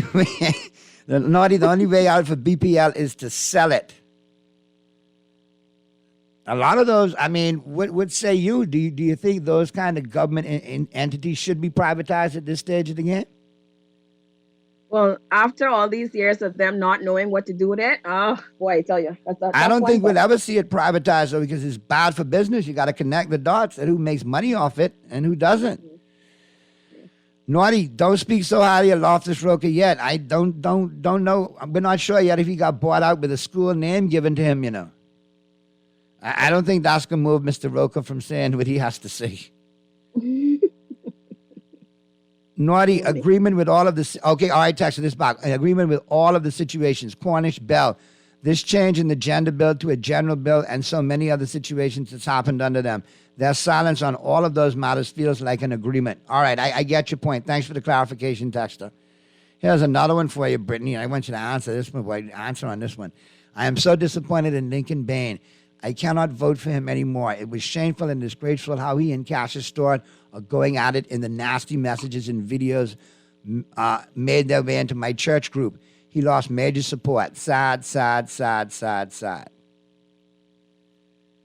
way out for BPL is to sell it. A lot of those, what say you? Do you think those kind of government entities should be privatized at this stage of the game? Well, after all these years of them not knowing what to do with it, I tell you. I don't think we'll ever see it privatized, though, because it's bad for business. You got to connect the dots and who makes money off it and who doesn't. Naughty, don't speak so highly of Loftus Roca yet. I don't know. We're not sure yet if he got bought out with a school name given to him, I don't think that's going to move Mr. Roca from saying what he has to say. Naughty, agreement with all of this. Okay, all right, text this back. Agreement with all of the situations. Cornish, Bell. This change in the gender bill to a general bill and so many other situations that's happened under them. Their silence on all of those matters feels like an agreement. All right, I get your point. Thanks for the clarification, Texter. Here's another one for you, Brittany. I want you to answer this one. Answer on this one. I am so disappointed in Lincoln Bain. I cannot vote for him anymore. It was shameful and disgraceful how he and Cassius Stewart are going at it in the nasty messages and videos made their way into my church group. He lost major support. Sad, sad, sad, sad, sad.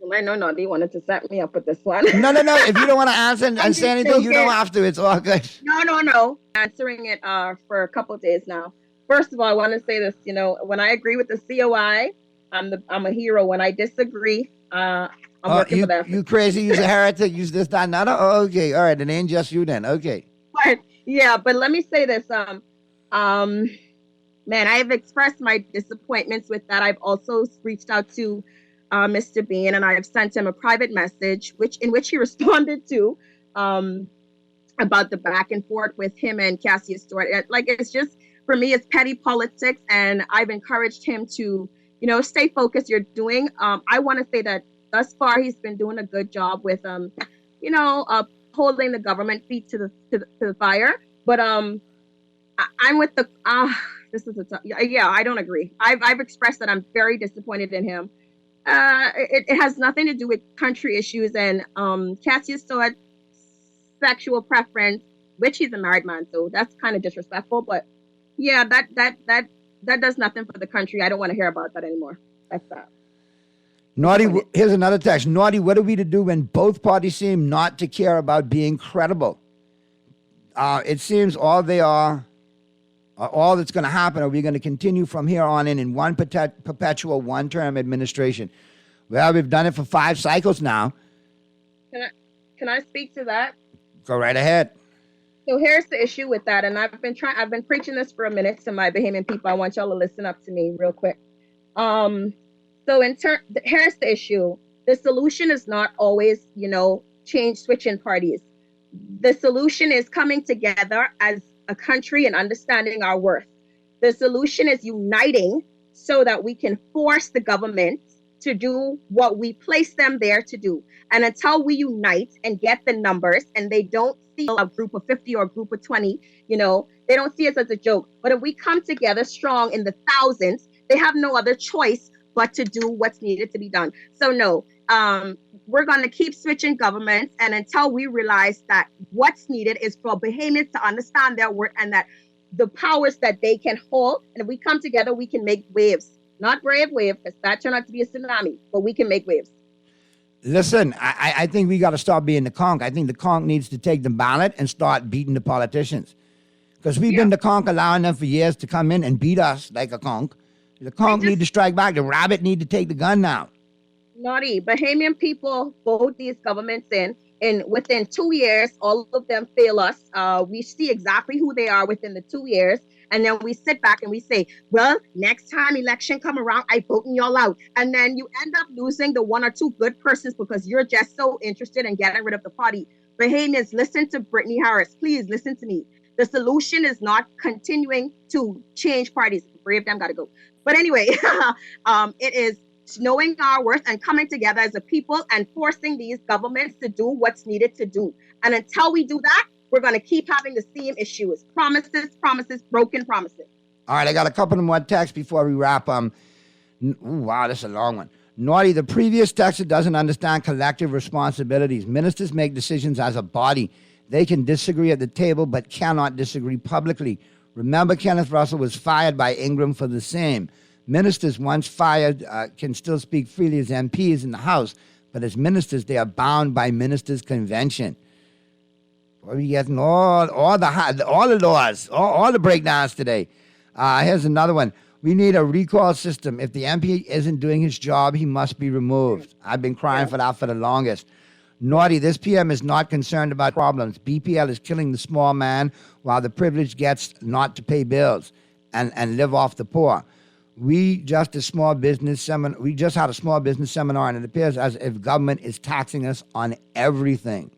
Well, I know Naughty wanted to set me up with this one. No. If you don't want to answer and say anything, you don't have to. It's all good. No. Answering it for a couple of days now. First of all, I want to say this. When I agree with the COI, I'm a hero. When I disagree, I'm working for that. You crazy? You're a heretic. Use this, that, nada. Oh, okay. All right. It ain't just you then. Okay. But let me say this. Man, I have expressed my disappointments with that. I've also reached out to Mr. Bean, and I have sent him a private message, in which he responded to about the back and forth with him and Cassius Stewart. It's just, for me, it's petty politics, and I've encouraged him to, stay focused. You're doing. I want to say that thus far he's been doing a good job with, holding the government feet to the fire. But I'm with the this is yeah, I don't agree. I've expressed that I'm very disappointed in him. It has nothing to do with country issues, and Cassius Stewart sexual preference, which he's a married man, so that's kind of disrespectful. But yeah, that does nothing for the country. I don't want to hear about that anymore. That's that. Naughty, here's another text. Naughty, what are we to do when both parties seem not to care about being credible? It seems all they are, all that's going to happen, are we going to continue from here on in one perpetual one-term administration? Well, we've done it for 5 cycles now. Can I speak to that? Go right ahead. So here's the issue with that, and I've been preaching this for a minute to my Bahamian people. I want y'all to listen up to me real quick. So here's the issue. The solution is not always, switching parties. The solution is coming together as a country and understanding our worth. The solution is uniting so that we can force the government to do what we place them there to do. And until we unite and get the numbers, and they don't see a group of 50 or a group of 20, they don't see us as a joke. But if we come together strong in the thousands, they have no other choice but to do what's needed to be done. So no, we're going to keep switching governments, and until we realize that what's needed is for Bahamians to understand their worth and that the powers that they can hold, and if we come together, we can make waves. Not brave wave, because that turned out to be a tsunami, but we can make waves. Listen, I think we got to stop being the conch. I think the conch needs to take the ballot and start beating the politicians. Because we've been the conch, allowing them for years to come in and beat us like a conch. The conch need to strike back. The rabbit need to take the gun now. Naughty. Bahamian people vote these governments in, and within 2 years, all of them fail us. We see exactly who they are within the 2 years. And then we sit back and we say, well, next time election come around, I voting y'all out. And then you end up losing the 1 or 2 good persons because you're just so interested in getting rid of the party. Bahamians, listen to Brittany Harris. Please listen to me. The solution is not continuing to change parties. 3 of them got to go. But anyway, it is knowing our worth and coming together as a people and forcing these governments to do what's needed to do. And until we do that, we're going to keep having the same issues. Promises, broken promises. All right, I got a couple of more texts before we wrap. Wow, this is a long one. Naughty, the previous texter doesn't understand collective responsibilities. Ministers make decisions as a body. They can disagree at the table, but cannot disagree publicly. Remember, Kenneth Russell was fired by Ingram for the same. Ministers, once fired, can still speak freely as MPs in the House, but as ministers, they are bound by ministers' convention. We're getting all the laws, all the breakdowns today. Here's another one. We need a recall system. If the MP isn't doing his job, he must be removed. I've been crying for that for the longest. Naughty, this PM is not concerned about problems. BPL is killing the small man while the privileged gets not to pay bills and live off the poor. We just had a small business seminar, and it appears as if government is taxing us on everything.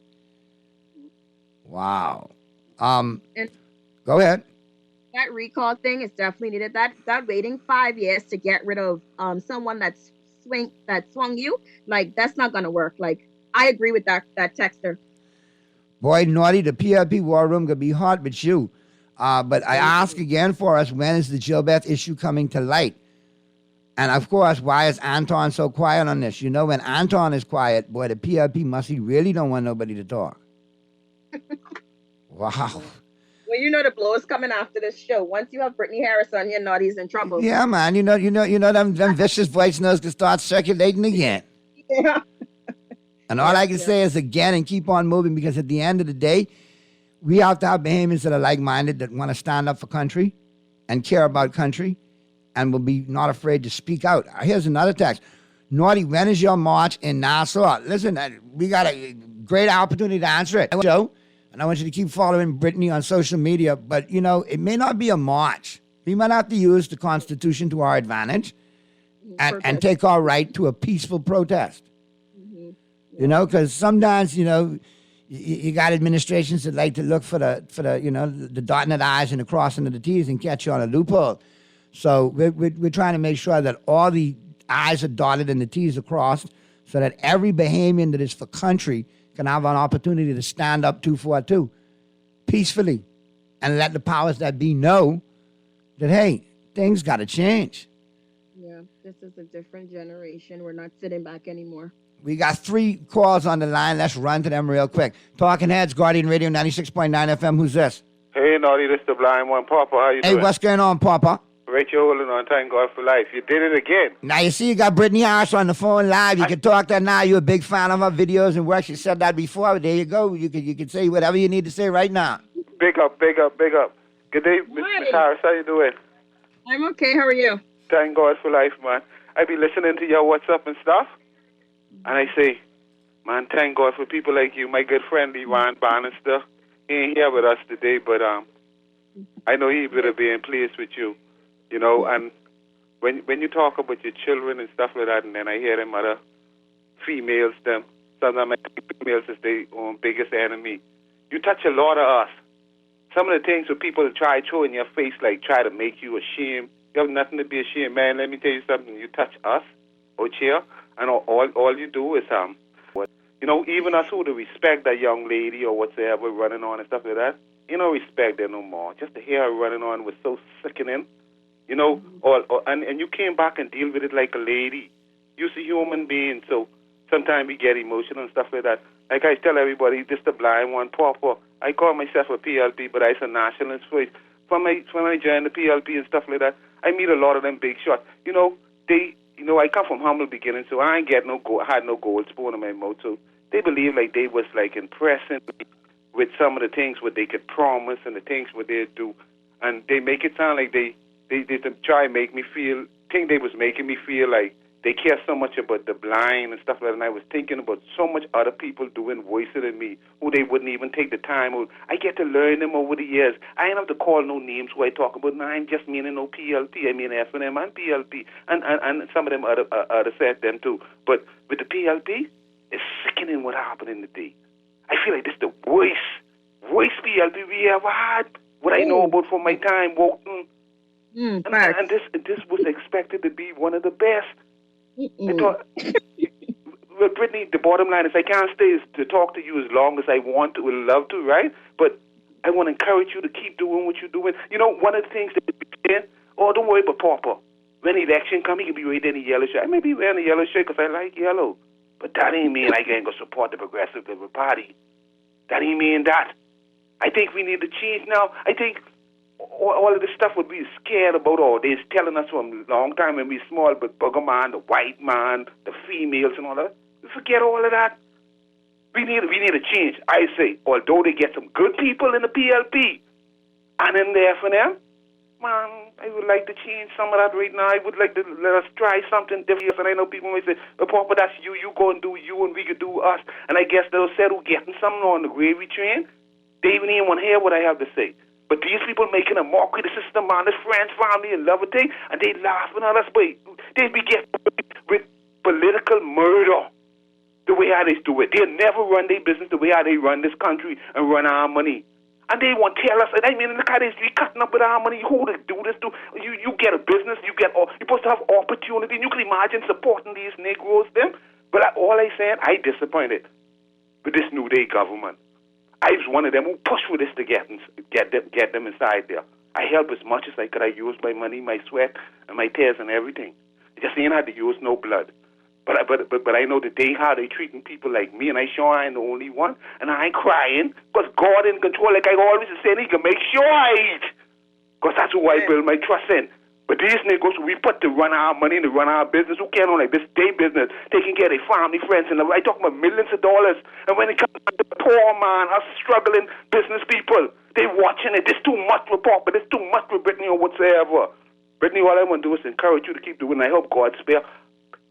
Wow. Go ahead. That recall thing is definitely needed. That waiting 5 years to get rid of someone that swung you, like, that's not gonna work. Like, I agree with that texter. Boy, Naughty, the PLP war room could be hot with you. But I ask again for us, when is the Gilbert issue coming to light? And of course, why is Anton so quiet on this? When Anton is quiet, boy, the PLP he really don't want nobody to talk. Wow. Well, the blow is coming after this show. Once you have Brittany Harris on here, Naughty's in trouble. Yeah, man. Them vicious voice notes can start circulating again. Yeah. And all I can say is again and keep on moving, because at the end of the day, we have to have Bahamians that are like-minded, that want to stand up for country and care about country and will be not afraid to speak out. Here's another text. Naughty, when is your march in Nassau? Listen, we got a great opportunity to answer it. Joe, and I want you to keep following Brittany on social media, but, it may not be a march. We might have to use the Constitution to our advantage and take our right to a peaceful protest. Because sometimes, you got administrations that like to look for the dotting of the I's and the crossing of the T's and catch you on a loophole. So we're trying to make sure that all the I's are dotted and the T's are crossed, so that every Bahamian that is for country can have an opportunity to stand up 242 peacefully and let the powers that be know that, hey, things got to change. Yeah, this is a different generation. We're not sitting back anymore. We got 3 calls on the line. Let's run to them real quick. Talking Heads, Guardian Radio 96.9 FM. Who's this? Hey, Naughty, this is the blind one. Papa, how you doing? Hey, what's going on, Papa? Rachel holding on. Thank God for life. You did it again. Now, you see, you got Brittany Harris on the phone live. You can talk to her now. You're a big fan of her videos and work. She said that before. There you go. You can say whatever you need to say right now. Big up, big up, big up. Good day, Miss Harris. How you doing? I'm okay. How are you? Thank God for life, man. I be listening to your WhatsApp and stuff, and I say, man, thank God for people like you. My good friend, Ron Bannister, he ain't here with us today, but I know he better be in place with you, you know. And when you talk about your children and stuff like that, and then I hear them other females, sometimes females is their own biggest enemy. You touch a lot of us. Some of the things that people try to throw in your face, like try to make you ashamed. You have nothing to be ashamed, man. Let me tell you something. You touch us, Ochia, and all you do is you know, even us who to respect that young lady or whatsoever running on and stuff like that, you don't respect her no more. Just to hear her running on was so sickening, you know. And you came back and deal with it like a lady. You're a human being, so sometimes we get emotional and stuff like that. Like I tell everybody, this the blind one, Papa. I call myself a PLP, but I'm a nationalist voice. When I join the PLP and stuff like that, I meet a lot of them big shots. You know, I come from humble beginnings, so I ain't had no gold spoon in my mouth. So they believe like they was like impressing me with some of the things what they could promise and the things what they do, and they make it sound like they try and make me think they was making me feel like they care so much about the blind and stuff like that. And I was thinking about so much other people doing voices than me who they wouldn't even take the time. I get to learn them over the years. I ain't have to call no names who I talk about. No, I'm just meaning no PLP. I mean F&M and PLP. And some of them other said them too. But with the PLP, it's sickening what happened in the day. I feel like this is the worst PLP we ever had. What I know about from my time voting. And this was expected to be one of the best. I thought, well, Brittany, the bottom line is I can't stay to talk to you as long as I want to and love to, right? But I want to encourage you to keep doing what you're doing. You know, one of the things that don't worry about Papa. When the election comes, he can be wearing a yellow shirt. I may be wearing a yellow shirt because I like yellow. But that ain't mean I ain't going to support the Progressive Liberal Party. That ain't mean that. I think we need to change now. I think all of this stuff would be scared about all this, telling us from a long time when we small, but bugger man, the white man, the females and all that. Forget all of that. We need a change. I say, although they get some good people in the PLP and in the F&M, man, I would like to change some of that right now. I would like to let us try something different. And I know people may say, well, Papa, that's you go and do you and we could do us. And I guess they'll say who getting something on the gravy train. They even want to hear what I have to say. But these people making a mockery of the system, man, his friends, family, and love thing, and they laughing at us, but they be getting with political murder the way how they do it. They'll never run their business the way how they run this country and run our money. And they want to tell us, and I mean, look how they be cutting up with our money. Who to do this to? You get a business, you're supposed to have opportunity, and you can imagine supporting these Negroes, them. But all I said, I disappointed with this New Day government. I was one of them who pushed for this to get them inside there. I helped as much as I could. I used my money, my sweat, and my tears and everything. I just ain't had to use no blood. But I know that how they treating people like me, and I sure I ain't the only one. And I ain't crying, because God in control, like I always say, he can make sure I eat. Because that's who I build my trust in. But these niggas we put to run our money, to run our business, who can't own like this day business, taking care of their family, friends, and I talk about millions of dollars. And when it comes to the poor man, us struggling business people, they watching it. There's too much for Papa, there's too much for Brittany or whatsoever. Brittany, all I want to do is encourage you to keep doing it. I hope God spare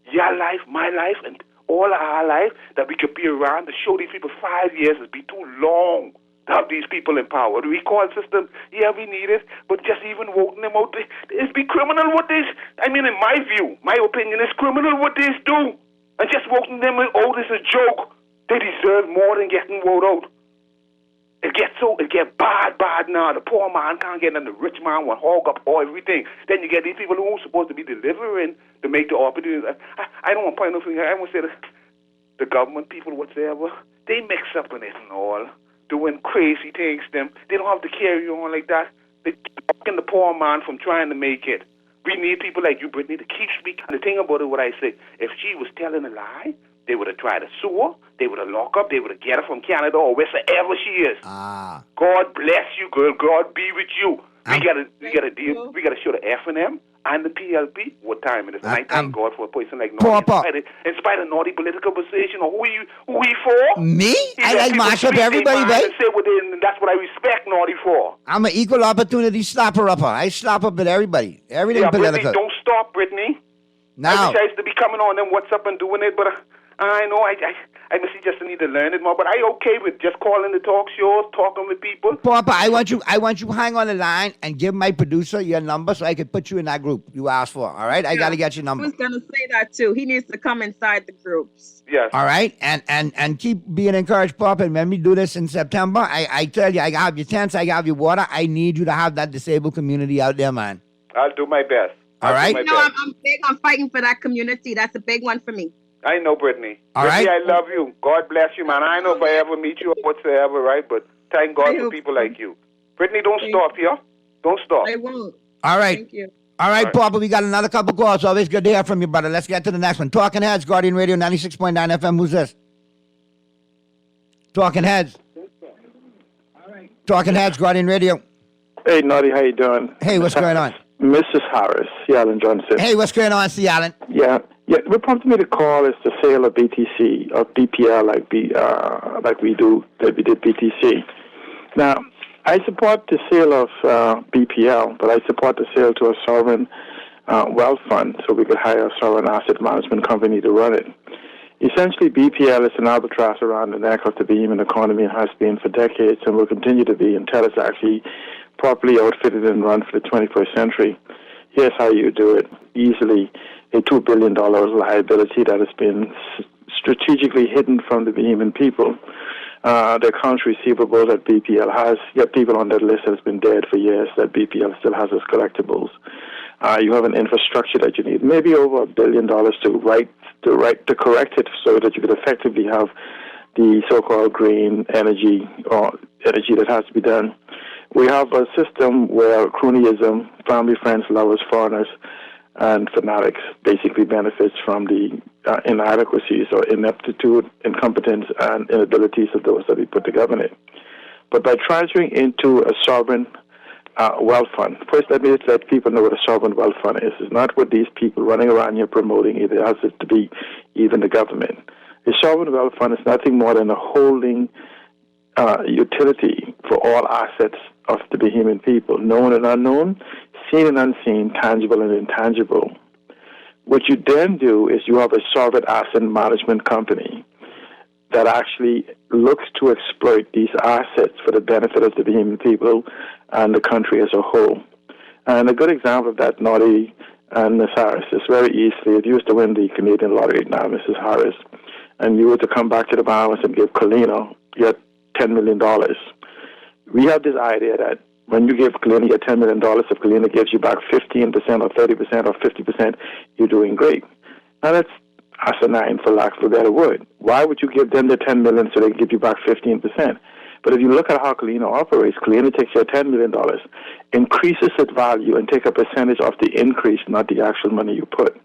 your life, my life, and all of our life, that we could be around to show these people 5 years is be too long to have these people in power. The recall system, yeah, we need it, but just even voting them out, it's be criminal what they, I mean, in my view, my opinion, it's criminal what they do. And just voting them out is a joke. They deserve more than getting voted out. It gets bad now. The poor man can't get, and the rich man will hog up all everything. Then you get these people who are supposed to be delivering to make the opportunities. I don't want to point no finger. I want to say the government people, whatsoever, they mix up in it and all, doing crazy things to them. They don't have to carry on like that. They're blocking the poor man from trying to make it. We need people like you, Brittany, to keep speaking. The thing about it, what I say, if she was telling a lie, they would have tried to sue her, they would have locked up, they would have get her from Canada or wherever she is. God bless you, girl. God be with you. We gotta deal. We gotta show the F&M and the PLP what time it is. And I thank God for a person like Naughty. In spite of naughty political position or who he for. Me? I like mash up everybody, right? And say what and that's what I respect Naughty for. I'm an equal opportunity slapper-upper. I slap up at everybody. Everything political. Brittany, don't stop, Brittany. Now. I wish I used to be coming on them What's Up and doing it, but I know I just need to learn it more. But I okay with just calling the talk shows, talking with people. Papa, I want you hang on the line and give my producer your number so I can put you in that group you asked for. All right? I got to get your number. I was gonna say that too. He needs to come inside the groups. Yes. All right? And keep being encouraged, Papa. And when we do this in September, I tell you, I have your tents, I have your water. I need you to have that disabled community out there, man. I'll do my best. All right? I'm big on fighting for that community. That's a big one for me. I know, Brittany. All Brittany, right. I love you. God bless you, man. I know if I ever meet you or whatsoever, right? But thank God for people like you. Brittany, don't stop here. Don't stop. I won't. All right. Thank you. All right, Papa, we got another couple calls. Always good to hear from you, brother. Let's get to the next one. Talking Heads, Guardian Radio, 96.9 FM. Who's this? Talking Heads. Talking Heads, Guardian Radio. Hey, Naughty, how you doing? Hey, what's going on? Mrs. Harris, C. Allen Johnson. Hey, what's going on, C. Allen? Yeah. What prompted me to call is the sale of BTC, of BPL, like we did BTC. Now, I support the sale of BPL, but I support the sale to a sovereign wealth fund so we could hire a sovereign asset management company to run it. Essentially, BPL is an albatross around the neck of the Bahamian economy and has been for decades and will continue to be until it's actually properly outfitted and run for the 21st century. Here's how you do it. Easily, a $2 billion liability that has been strategically hidden from the Bahamian people. The accounts receivable that BPL has, yet people on that list has been dead for years that BPL still has as collectibles. You have an infrastructure that you need, maybe over $1 billion to correct it so that you could effectively have the so-called green energy or energy that has to be done. We have a system where cronyism, family, friends, lovers, foreigners, and fanatics basically benefits from the inadequacies or ineptitude, incompetence, and inabilities of those that we put to govern it. But by transferring into a sovereign wealth fund, first let me let people know what a sovereign wealth fund is. It's not what these people running around here promoting. It has to be even the government. A sovereign wealth fund is nothing more than a holding utility for all assets of the Bahamian people, known and unknown, seen and unseen, tangible and intangible. What you then do is you have a sovereign asset management company that actually looks to exploit these assets for the benefit of the Bahamian people and the country as a whole. And a good example of that, Naughty and Ms. Harris, is very easily, if you used to win the Canadian lottery now, Mrs. Harris, and you were to come back to the Bahamas and give Colina your $10 million. We have this idea that when you give Colina your $10 million, if Colina gives you back 15% or 30% or 50%, you're doing great. Now that's asinine, for lack of a better word. Why would you give them the $10 million so they give you back 15%? But if you look at how Colina operates, Colina takes your $10 million, increases its value, and take a percentage of the increase, not the actual money you put.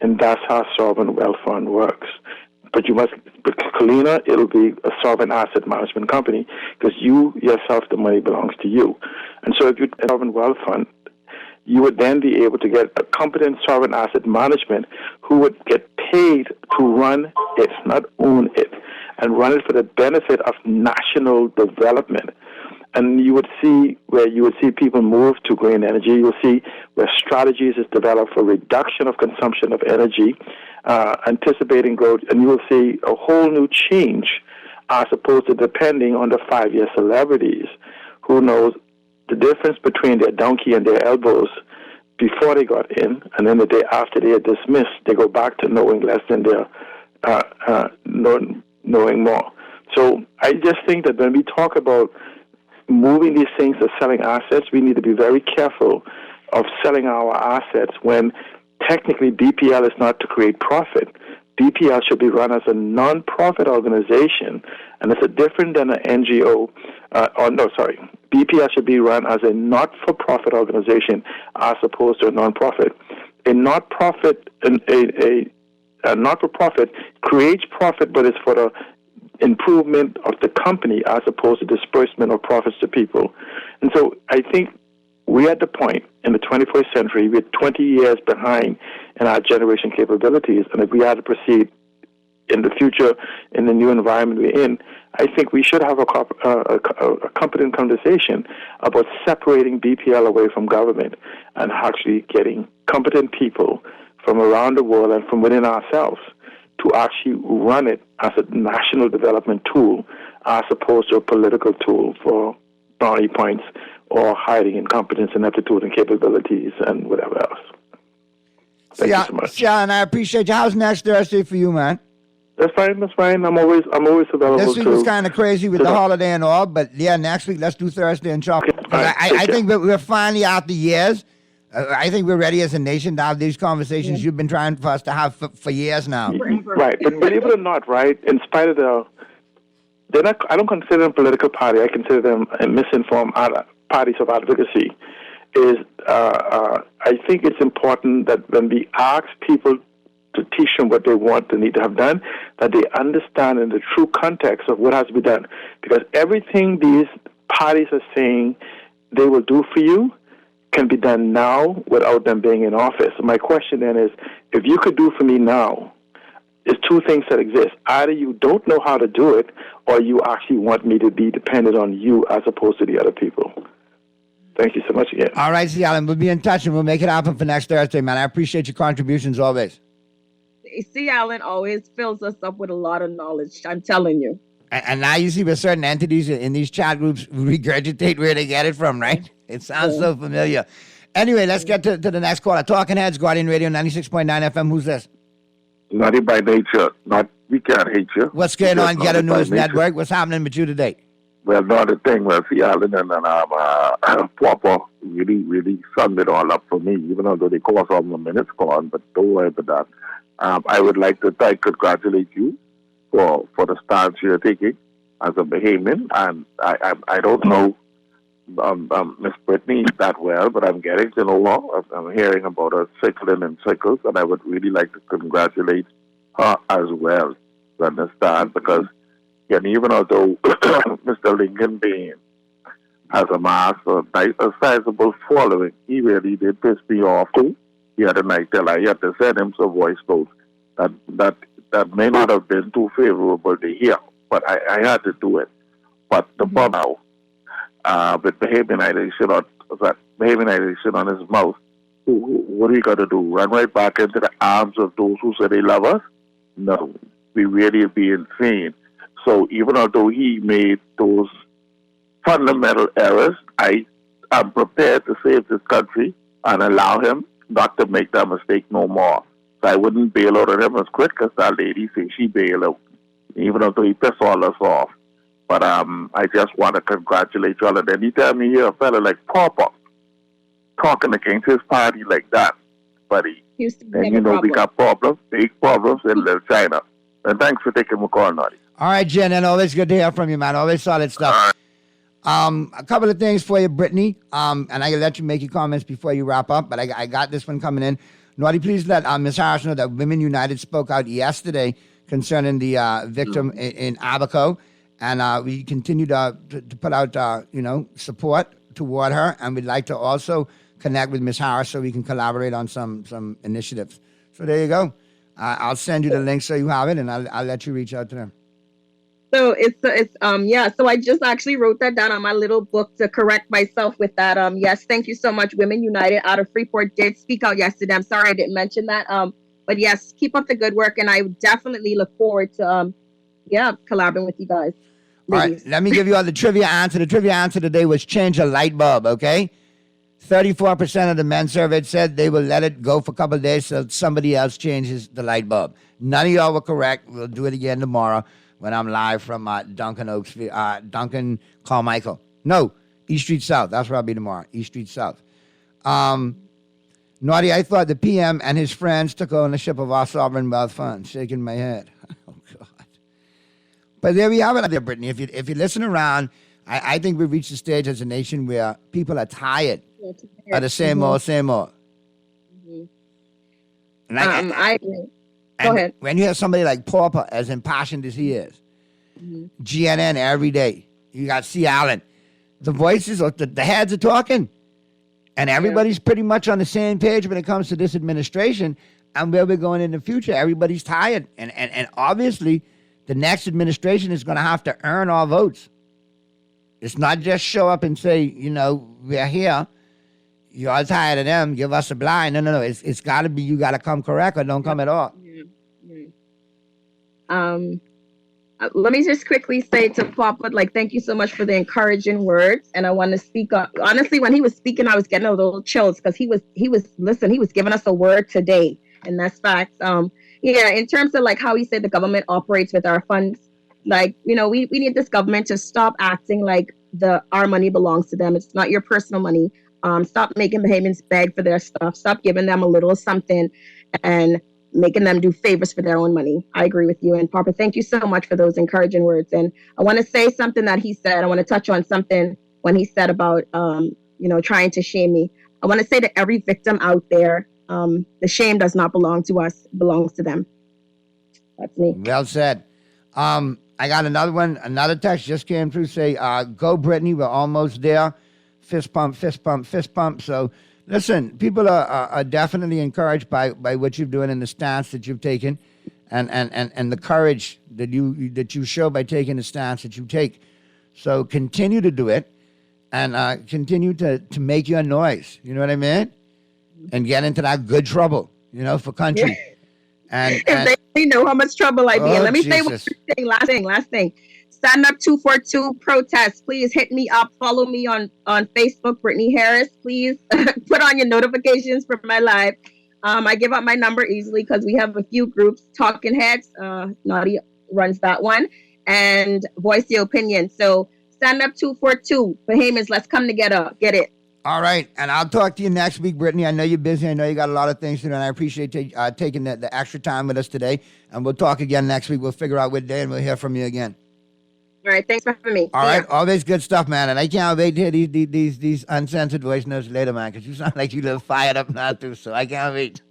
And that's how sovereign wealth fund works. But Colina, it'll be a sovereign asset management company because you yourself, the money belongs to you. And so if you have a sovereign wealth fund, you would then be able to get a competent sovereign asset management who would get paid to run it, not own it, and run it for the benefit of national development. And you would see where you would see people move to green energy. You'll see where strategies is developed for reduction of consumption of energy, anticipating growth, and you will see a whole new change as opposed to depending on the 5-year celebrities who knows the difference between their donkey and their elbows before they got in, and then the day after they are dismissed, they go back to knowing less than their knowing more. So I just think that when we talk about moving these things or selling assets, we need to be very careful of selling our assets when technically BPL is not to create profit. BPL should be run as a non-profit organization, and it's different than an NGO. BPL should be run as a not-for-profit organization as opposed to a non-profit. A not-profit, a not-for-profit creates profit, but it's for the improvement of the company as opposed to disbursement of profits to people. And so I think we're at the point in the 21st century, we're 20 years behind in our generation capabilities, and if we are to proceed in the future in the new environment we're in, I think we should have a competent conversation about separating BPL away from government and actually getting competent people from around the world and from within ourselves to actually run it as a national development tool as opposed to a political tool for brownie points or hiding incompetence and aptitude and capabilities and whatever else. Thank you so much. Yeah, and I appreciate you. How's next Thursday for you, man? That's fine. I'm always available. This week was kind of crazy with the holiday and all, but yeah, next week let's do Thursday and chalk. I think that we're finally out the years. I think we're ready as a nation to have these conversations you've been trying for us to have for years now. Right, but believe it or not, right, in spite of they're not, I don't consider them a political party. I consider them a misinformed parties of advocacy. I think it's important that when we ask people to teach them what they want, they need to have done, that they understand in the true context of what has to be done. Because everything these parties are saying they will do for you can be done now without them being in office. So my question then is, if you could do for me now, there's two things that exist. Either you don't know how to do it, or you actually want me to be dependent on you as opposed to the other people. Thank you so much again. All right, C. Allen, we'll be in touch and we'll make it happen for next Thursday, man. I appreciate your contributions always. C. Allen always fills us up with a lot of knowledge, I'm telling you. And now you see with certain entities in these chat groups regurgitate where they get it from, right? It sounds so familiar. Anyway, let's get to the next caller. Talking Heads, Guardian Radio 96.9 FM. Who's this? Naughty by nature. We can't hate you. What's going on, Ghetto News Network? What's happening with you today? Well, not a thing. Well, see, Alan and Papa really summed it all up for me, even though they cost all the minutes gone, but don't worry about that. I would like to congratulate you for the stance you're taking as a Bahamian, and I don't know Miss Brittany that well, but I'm getting to know her. I'm hearing about her cycling in cycles, and I would really like to congratulate her as well, to understand, because even although Mr. Lincoln Bain has amassed a sizable following, he really did piss me off too. He had a night till I had to send him some voice notes that may not have been too favorable to hear, but I had to do it. But the problem now, with Bahamianization on his mouth, what are we going to do? Run right back into the arms of those who say they love us? No, we really be insane. So even although he made those fundamental errors, I am prepared to save this country and allow him not to make that mistake no more. So I wouldn't bail out on him as quick as that lady says she bailed out, even though he pissed all us off. But I just want to congratulate y'all. And anytime you hear a fella like Papa talking against his party like that, buddy, then you know we got problems, big problems in Little China. And thanks for taking my call, Naughty. All right, Jen, and always good to hear from you, man. Always solid stuff. A couple of things for you, Brittany, and I can let you make your comments before you wrap up, but I got this one coming in. Naughty, please let Ms. Harris know that Women United spoke out yesterday concerning the victim in Abaco, and we continue to put out, support toward her, and we'd like to also connect with Ms. Harris so we can collaborate on some initiatives. So there you go. I'll send you the link so you have it, and I'll let you reach out to them. So so I just actually wrote that down on my little book to correct myself with that. Yes, thank you so much. Women United out of Freeport did speak out yesterday. I'm sorry I didn't mention that. But yes, keep up the good work, and I definitely look forward to collaborating with you guys. All right, let me give you all the trivia answer. The trivia answer today was change a light bulb, okay? 34% of the men surveyed said they will let it go for a couple of days so somebody else changes the light bulb. None of y'all were correct. We'll do it again tomorrow when I'm live from Duncan Carmichael. No, East Street South. That's where I'll be tomorrow, East Street South. Naughty, I thought the PM and his friends took ownership of our sovereign wealth fund. Shaking my head. Oh, God. But there we have it there, Brittany. If you listen around, I think we've reached a stage as a nation where people are tired of the same old, same old. And I agree. Go ahead. When you have somebody like Pauper, as impassioned as he is, GNN every day, you got C. Allen, the voices, the heads are talking. And everybody's pretty much on the same page when it comes to this administration and where we're going in the future. Everybody's tired. And obviously, the next administration is going to have to earn our votes. It's not just show up and say, you know, we're here. You're all tired of them. Give us a blind. No. It's got to be you got to come correct or don't come at all. Let me just quickly say to Papa, thank you so much for the encouraging words. And I want to speak up. Honestly, when he was speaking, I was getting a little chills because he was giving us a word today. And that's facts. In terms of how he said the government operates with our funds, we need this government to stop acting like our money belongs to them. It's not your personal money. Stop making Bahamians beg for their stuff. Stop giving them a little something and making them do favors for their own money. I agree with you. And Papa, thank you so much for those encouraging words. And I want to say something that he said. I want to touch on something when he said about, trying to shame me. I want to say to every victim out there, the shame does not belong to us. It belongs to them. That's me. Well said. I got another one. Another text just came through. Say, go Brittany. We're almost there. Fist pump, fist pump, fist pump. So listen, people are definitely encouraged by what you're doing and the stance that you've taken and the courage that you show by taking the stance that you take. So continue to do it and continue to make your noise. You know what I mean? And get into that good trouble, for country. And if they know how much trouble I be in. Let me say one thing, last thing. Stand Up 242 protest. Please hit me up. Follow me on Facebook, Brittany Harris. Please put on your notifications for my live. I give up my number easily because we have a few groups, Talking Heads, Naughty runs that one, and Voice Your Opinion. So Stand Up 242. Bahamians, let's come together. Get it. All right, and I'll talk to you next week, Brittany. I know you're busy. I know you got a lot of things to do, and I appreciate taking the extra time with us today. And we'll talk again next week. We'll figure out what day, and we'll hear from you again. All right, thanks for having me. All right, always good stuff, man. And I can't wait to hear these uncensored voice notes later, man, because you sound like you live fired up now, too, so I can't wait.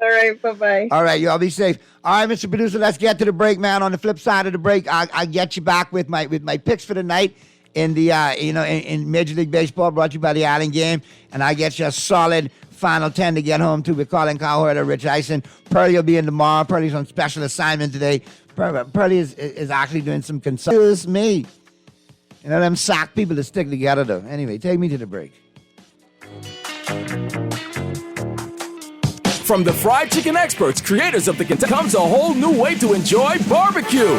All right, bye-bye. All right, you all be safe. All right, Mr. Producer, let's get to the break, man. On the flip side of the break, I'll get you back with my picks for the night in the in Major League Baseball, brought to you by the Island Game, and I get you a solid Final 10 to get home to with Colin Cowherd or Rich Eisen. Pearlie will be in tomorrow. Pearlie's on special assignment today. Pearlie is actually doing some consulting. It's me. Them sock people that stick together, though. Anyway, take me to the break. From the fried chicken experts, creators of the Kentucky, comes a whole new way to enjoy barbecue.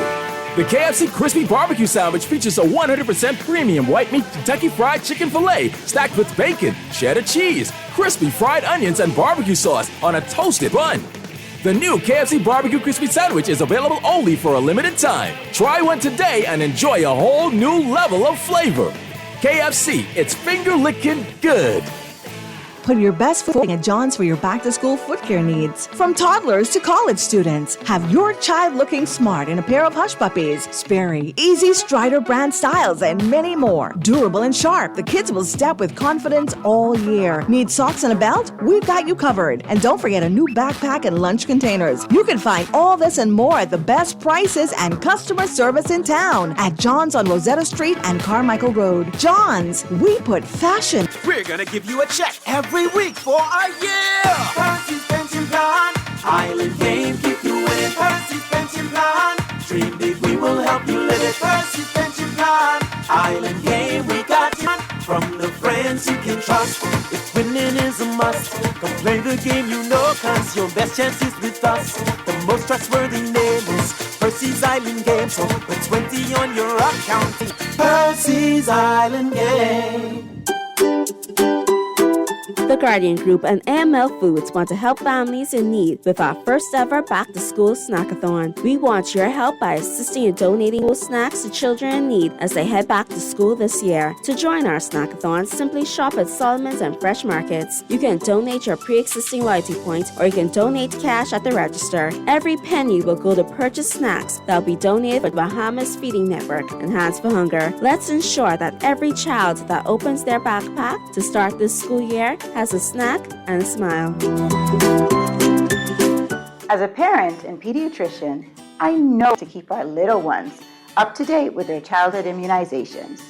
The KFC Crispy Barbecue Sandwich features a 100% premium white meat Kentucky Fried Chicken filet stacked with bacon, cheddar cheese, crispy fried onions, and barbecue sauce on a toasted bun. The new KFC Barbecue Crispy Sandwich is available only for a limited time. Try one today and enjoy a whole new level of flavor. KFC, it's finger-licking good. Put your best foot at John's for your back-to-school foot care needs. From toddlers to college students, have your child looking smart in a pair of Hush Puppies, Sperry, Easy Strider brand styles, and many more. Durable and sharp, the kids will step with confidence all year. Need socks and a belt? We've got you covered. And don't forget a new backpack and lunch containers. You can find all this and more at the best prices and customer service in town at John's on Rosetta Street and Carmichael Road. John's, we put fashion. We're gonna give you a check every week for a year. Percy's Pension Plan, Island Game, keep you winning. Percy's Pension Plan, dream big, we will help you live it. Percy's Pension Plan, Island Game, we got you. From the friends you can trust, if winning is a must, come play the game you know, cause your best chance is with us. The most trustworthy name is Percy's Island Game, so put 20 on your account. Percy's Island Game. The Guardian Group and AML Foods want to help families in need with our first ever Back to School Snackathon. We want your help by assisting in donating school snacks to children in need as they head back to school this year. To join our snackathon, simply shop at Solomon's and Fresh Markets. You can donate your pre-existing loyalty points or you can donate cash at the register. Every penny will go to purchase snacks that will be donated for the Bahamas Feeding Network and Hands for Hunger. Let's ensure that every child that opens their backpack to start this school year has a snack and a smile. As a parent and pediatrician, I know to keep our little ones up to date with their childhood immunizations.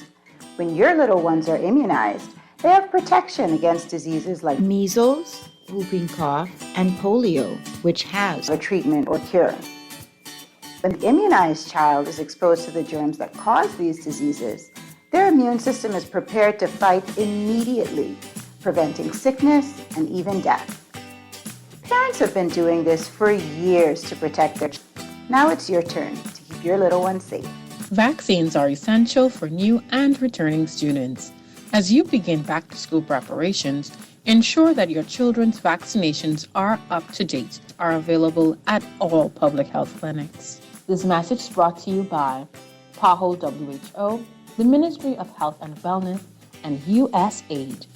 When your little ones are immunized, they have protection against diseases like measles, whooping cough, and polio, which has a treatment or cure. When the immunized child is exposed to the germs that cause these diseases, their immune system is prepared to fight immediately, preventing sickness and even death. Parents have been doing this for years to protect their children. Now it's your turn to keep your little ones safe. Vaccines are essential for new and returning students. As you begin back-to-school preparations, ensure that your children's vaccinations are up to date, are available at all public health clinics. This message is brought to you by PAHO WHO, the Ministry of Health and Wellness, and USAID.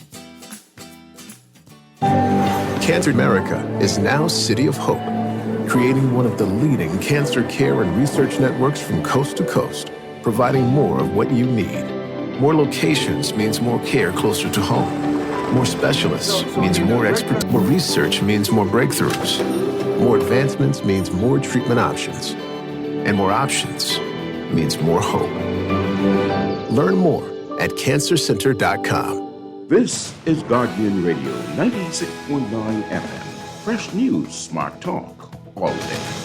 Cancer America is now City of Hope, creating one of the leading cancer care and research networks from coast to coast, providing more of what you need. More locations means more care closer to home. More specialists means more experts. More research means more breakthroughs. More advancements means more treatment options. And more options means more hope. Learn more at cancercenter.com. This is Guardian Radio 96.9 FM. Fresh news, smart talk, all day.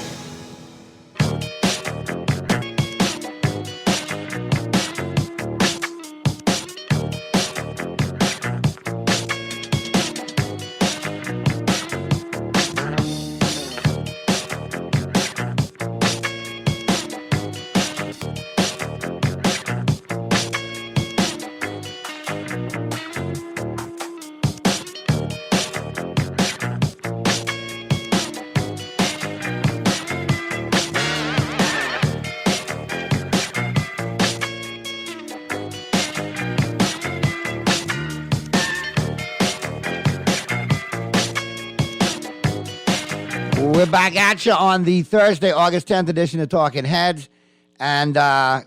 We're back at you on the Thursday, August 10th edition of Talking Heads. And a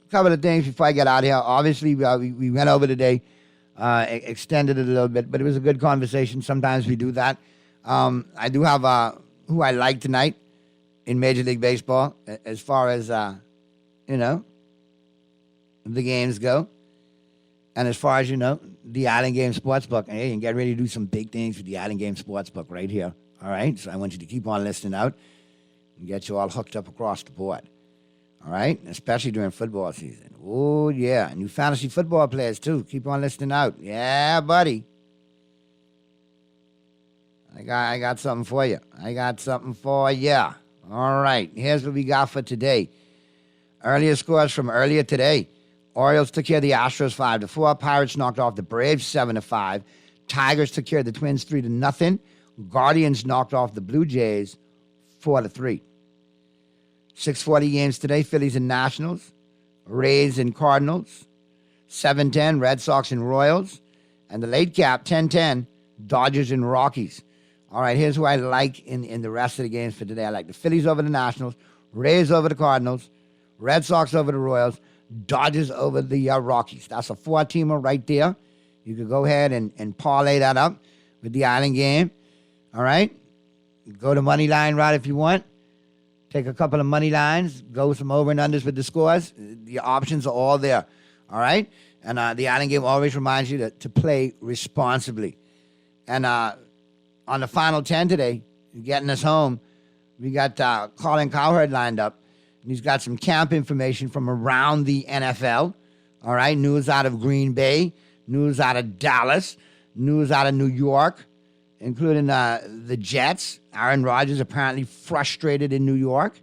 couple of things before I get out of here. Obviously, we went over today, extended it a little bit, but it was a good conversation. Sometimes we do that. I do have who I like tonight in Major League Baseball as far as, the games go. And as far as, the Island Game Sportsbook. Hey, and get ready to do some big things with the Island Game Sportsbook right here. All right, so I want you to keep on listening out and get you all hooked up across the board. All right, especially during football season. Oh, yeah, and you fantasy football players, too. Keep on listening out. Yeah, buddy. I got something for you. All right, here's what we got for today. Earlier scores from earlier today. Orioles took care of the Astros 5-4. Pirates knocked off the Braves 7-5. Tigers took care of the Twins 3-0. Guardians knocked off the Blue Jays 4-3. 6:40 games today, Phillies and Nationals, Rays and Cardinals, 7:10, Red Sox and Royals, and the late cap, 10:10, Dodgers and Rockies. All right, here's who I like in the rest of the games for today. I like the Phillies over the Nationals, Rays over the Cardinals, Red Sox over the Royals, Dodgers over the Rockies. That's a 4-teamer right there. You could go ahead and parlay that up with the Island Game. All right? Go to money line route if you want. Take a couple of money lines. Go some over and unders with the scores. The options are all there. All right? And the Island Game always reminds you to play responsibly. And on the final 10 today, getting us home, we got Colin Cowherd lined up. And he's got some camp information from around the NFL. All right? News out of Green Bay. News out of Dallas. News out of New York, including the Jets. Aaron Rodgers apparently frustrated in New York.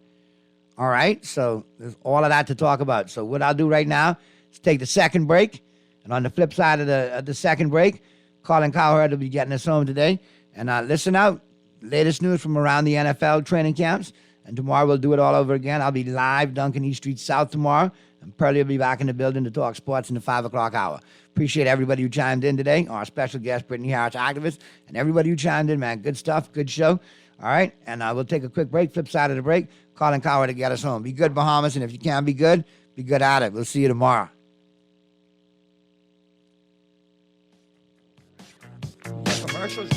All right, so there's all of that to talk about. So what I'll do right now is take the second break, and on the flip side of the second break, Colin Cowherd will be getting us home today. And listen out. Latest news from around the NFL training camps. And tomorrow we'll do it all over again. I'll be live, Duncan East Street South tomorrow. And Pearlie will be back in the building to talk sports in the 5 o'clock hour. Appreciate everybody who chimed in today. Our special guest, Brittany Harris, activist. And everybody who chimed in, man. Good stuff. Good show. All right. And we'll take a quick break. Flip side of the break. Colin Cowherd to get us home. Be good, Bahamas. And if you can't be good at it. We'll see you tomorrow. Commercials.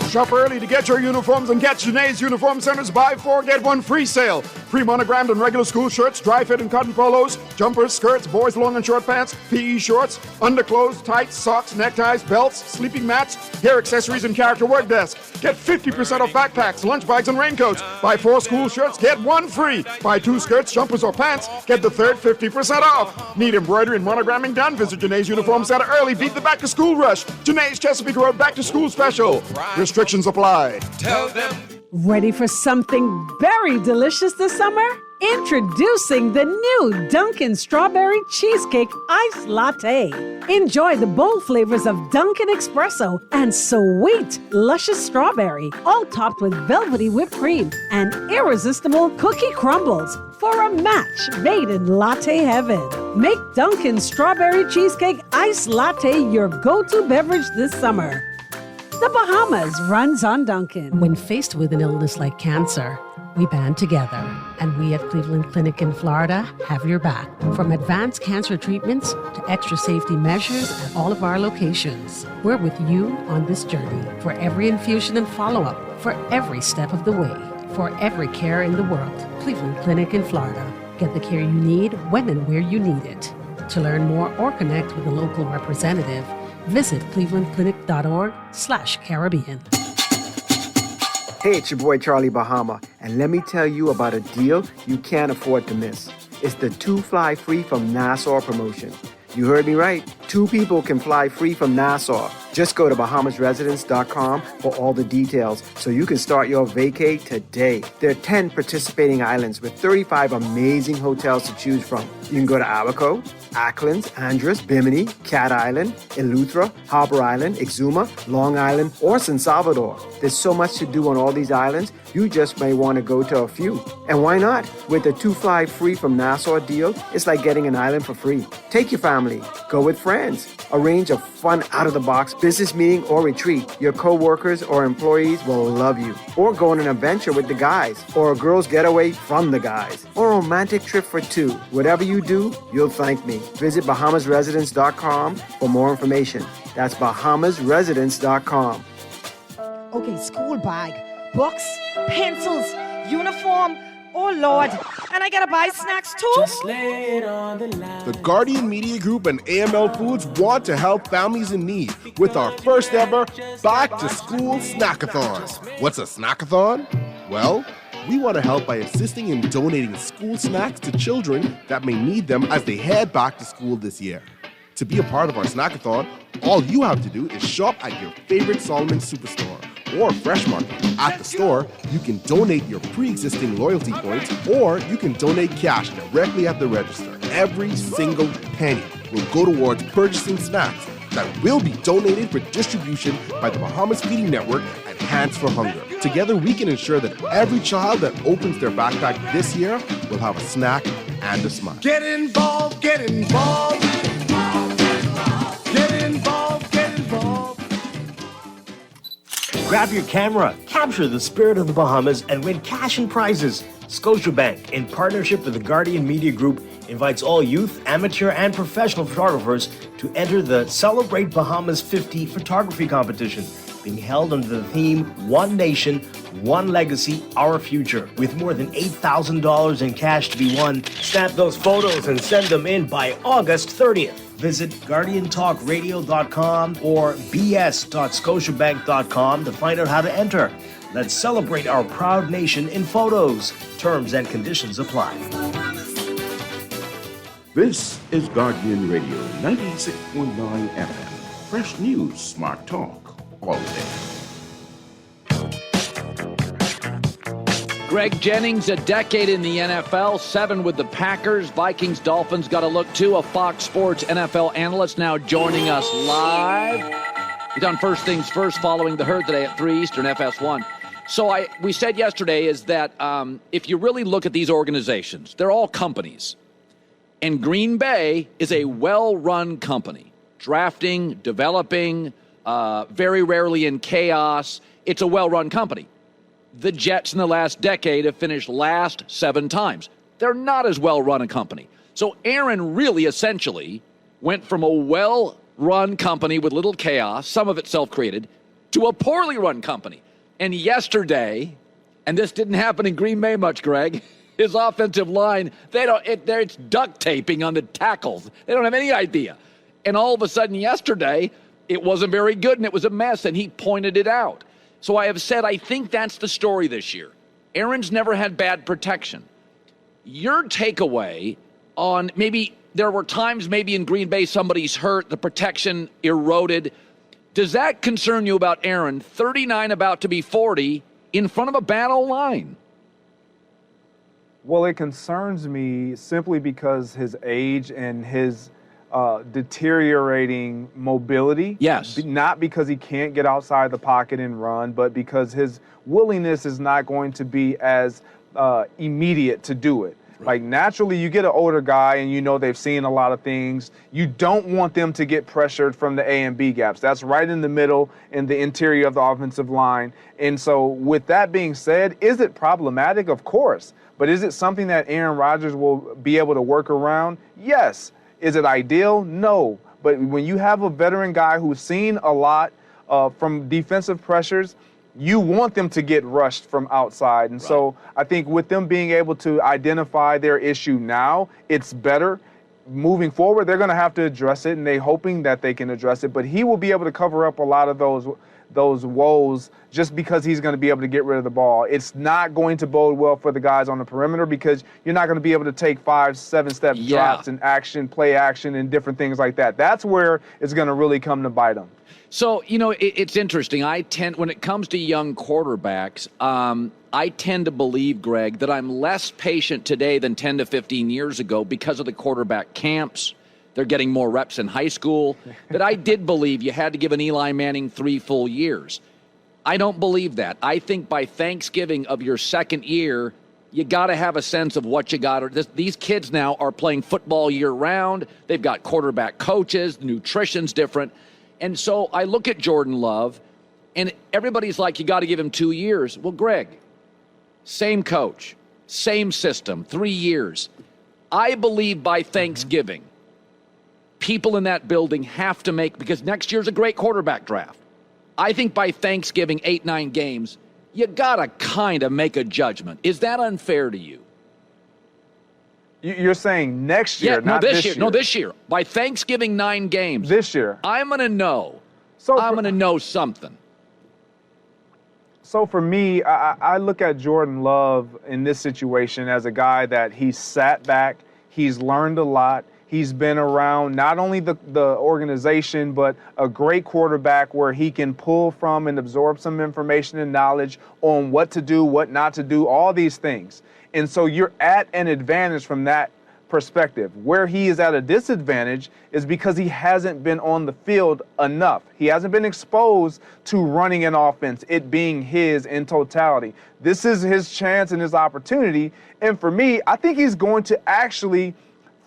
Shop early to get your uniforms and catch Janae's Uniform Center's buy 4, get 1 free sale. Free monogrammed and regular school shirts, dry fit and cotton polos, jumpers, skirts, boys long and short pants, PE shorts, underclothes, tights, socks, neckties, belts, sleeping mats, hair accessories, and character work desk. Get 50% off backpacks, lunch bags, and raincoats. Buy 4 school shirts, get 1 free. Buy 2 skirts, jumpers, or pants, get the third 50% off. Need embroidery and monogramming done? Visit Janae's Uniform Center early. Beat the back to school rush. Janae's Chesapeake Road back to school special. Restrictions apply. Tell them. Ready for something very delicious this summer? Introducing the new Dunkin' Strawberry Cheesecake Ice Latte. Enjoy the bold flavors of Dunkin' Espresso and sweet, luscious strawberry, all topped with velvety whipped cream and irresistible cookie crumbles for a match made in latte heaven. Make Dunkin' Strawberry Cheesecake Ice Latte your go-to beverage this summer. The Bahamas runs on Dunkin'. When faced with an illness like cancer, we band together, and we at Cleveland Clinic in Florida have your back. From advanced cancer treatments to extra safety measures at all of our locations, we're with you on this journey for every infusion and follow-up, for every step of the way, for every care in the world. Cleveland Clinic in Florida. Get the care you need when and where you need it. To learn more or connect with a local representative, visit clevelandclinic.org/Caribbean. Hey, it's your boy Charlie Bahama, and let me tell you about a deal you can't afford to miss. It's the 2 Fly Free from Nassau promotion. You heard me right. 2 people can fly free from Nassau. Just go to BahamasResidence.com for all the details so you can start your vacay today. There are 10 participating islands with 35 amazing hotels to choose from. You can go to Abaco, Acklands, Andros, Bimini, Cat Island, Eleuthera, Harbor Island, Exuma, Long Island, or San Salvador. There's so much to do on all these islands, you just may want to go to a few. And why not? With the 2 Fly Free from Nassau deal, it's like getting an island for free. Take your family. Go with friends. Arrange a fun out-of-the-box business meeting or retreat. Your co-workers or employees will love you. Or go on an adventure with the guys. Or a girl's getaway from the guys. Or a romantic trip for 2. Whatever you do, you'll thank me. Visit BahamasResidence.com for more information. That's BahamasResidence.com. Okay, school bag, books, pencils, uniform. Oh, Lord. And I gotta buy snacks, too? Just lay it on the line. The Guardian Media Group and AML Foods want to help families in need with our first ever Back to School Snackathon. What's a snackathon? Well, we want to help by assisting in donating school snacks to children that may need them as they head back to school this year. To be a part of our snackathon, all you have to do is shop at your favorite Solomon Superstore or Fresh Market. At the store, you can donate your pre-existing loyalty points, or you can donate cash directly at the register. Every single penny will go towards purchasing snacks that will be donated for distribution by the Bahamas Feeding Network and Hands for Hunger. Together, we can ensure that every child that opens their backpack this year will have a snack and a smile. Get involved, get involved. Get involved, get involved. Grab your camera, capture the spirit of the Bahamas, and win cash and prizes. Scotiabank, in partnership with the Guardian Media Group, invites all youth, amateur, and professional photographers to enter the Celebrate Bahamas 50 photography competition, being held under the theme One Nation, One Legacy, Our Future. With more than $8,000 in cash to be won, snap those photos and send them in by August 30th. Visit GuardianTalkRadio.com or bs.scotiabank.com to find out how to enter. Let's celebrate our proud nation in photos. Terms and conditions apply. This is Guardian Radio 96.9 FM. Fresh news, smart talk, all day. Greg Jennings, a decade in the NFL, 7 with the Packers. Vikings, Dolphins got a look too. A Fox Sports NFL analyst now joining us live. He's on First Things First, following the herd today at 3 Eastern FS1. So we said yesterday is that if you really look at these organizations, they're all companies. And Green Bay is a well-run company. Drafting, developing, very rarely in chaos. It's a well-run company. The Jets in the last decade have finished last 7 times. They're not as well-run a company. So Aaron really essentially went from a well-run company with little chaos, some of it self-created, to a poorly run company. And yesterday, and this didn't happen in Green Bay much, Greg, his offensive line, it's duct taping on the tackles. They don't have any idea. And all of a sudden yesterday, it wasn't very good and it was a mess, and he pointed it out. So I have said I think that's the story this year. Aaron's never had bad protection. Your takeaway on maybe there were times maybe in Green Bay somebody's hurt, the protection eroded. Does that concern you about Aaron, 39 about to be 40, in front of a bad old line? Well, it concerns me simply because his age and his deteriorating mobility. Yes. Not because he can't get outside the pocket and run, but because his willingness is not going to be as immediate to do it. Right. Like naturally, you get an older guy and you know they've seen a lot of things. You don't want them to get pressured from the A and B gaps. That's right in the middle in the interior of the offensive line. And so with that being said, is it problematic? Of course. But is it something that Aaron Rodgers will be able to work around? Yes. Is it ideal? No. But when you have a veteran guy who's seen a lot from defensive pressures, you want them to get rushed from outside. And so I think with them being able to identify their issue now, it's better. Moving forward, they're going to have to address it, and they're hoping that they can address it. But he will be able to cover up a lot of those woes just because he's going to be able to get rid of the ball. It's not going to bode well for the guys on the perimeter because you're not going to be able to take 5-7 step drops and action, play action, and different things like that. That's where it's going to really come to bite them. So, it's interesting. When it comes to young quarterbacks, I tend to believe, Greg, that I'm less patient today than 10 to 15 years ago because of the quarterback camps. They're getting more reps in high school. That I did believe you had to give an Eli Manning 3 full years. I don't believe that. I think by Thanksgiving of your second year, you got to have a sense of what you got. These kids now are playing football year-round. They've got quarterback coaches. The nutrition's different. And so I look at Jordan Love, and everybody's like, you got to give him 2 years. Well, Greg, same coach, same system, 3 years. I believe by Thanksgiving, people in that building have to make, because next year's a great quarterback draft. I think by Thanksgiving, 8-9 games, you got to kind of make a judgment. Is that unfair to you? You're saying next year, not this year. No, this year. By Thanksgiving, 9 games. This year. I'm going to know. I'm going to know something. So for me, I look at Jordan Love in this situation as a guy that he's sat back, he's learned a lot. He's been around not only the organization, but a great quarterback where he can pull from and absorb some information and knowledge on what to do, what not to do, all these things. And so you're at an advantage from that perspective. Where he is at a disadvantage is because he hasn't been on the field enough. He hasn't been exposed to running an offense, it being his in totality. This is his chance and his opportunity. And for me, I think he's going to actually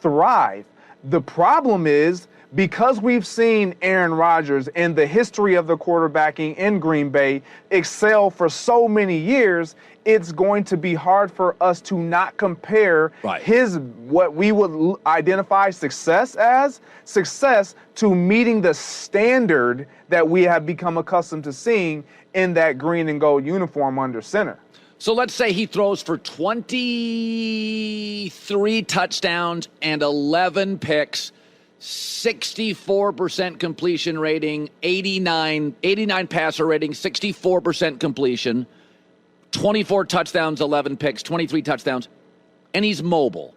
thrive. The problem is, because we've seen Aaron Rodgers and the history of the quarterbacking in Green Bay excel for so many years, it's going to be hard for us to not compare his, what we would identify success as, success to meeting the standard that we have become accustomed to seeing in that green and gold uniform under center. So let's say he throws for 23 touchdowns and 11 picks, 64% completion rating, 89 passer rating, 64% completion, 24 touchdowns, 11 picks, 23 touchdowns, and he's mobile.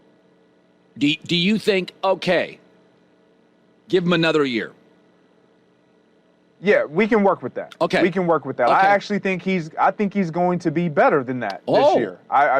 Do you think, okay, give him another year? Yeah, we can work with that. Okay. We can work with that. Okay. I actually think he's going to be better than that Oh. this year.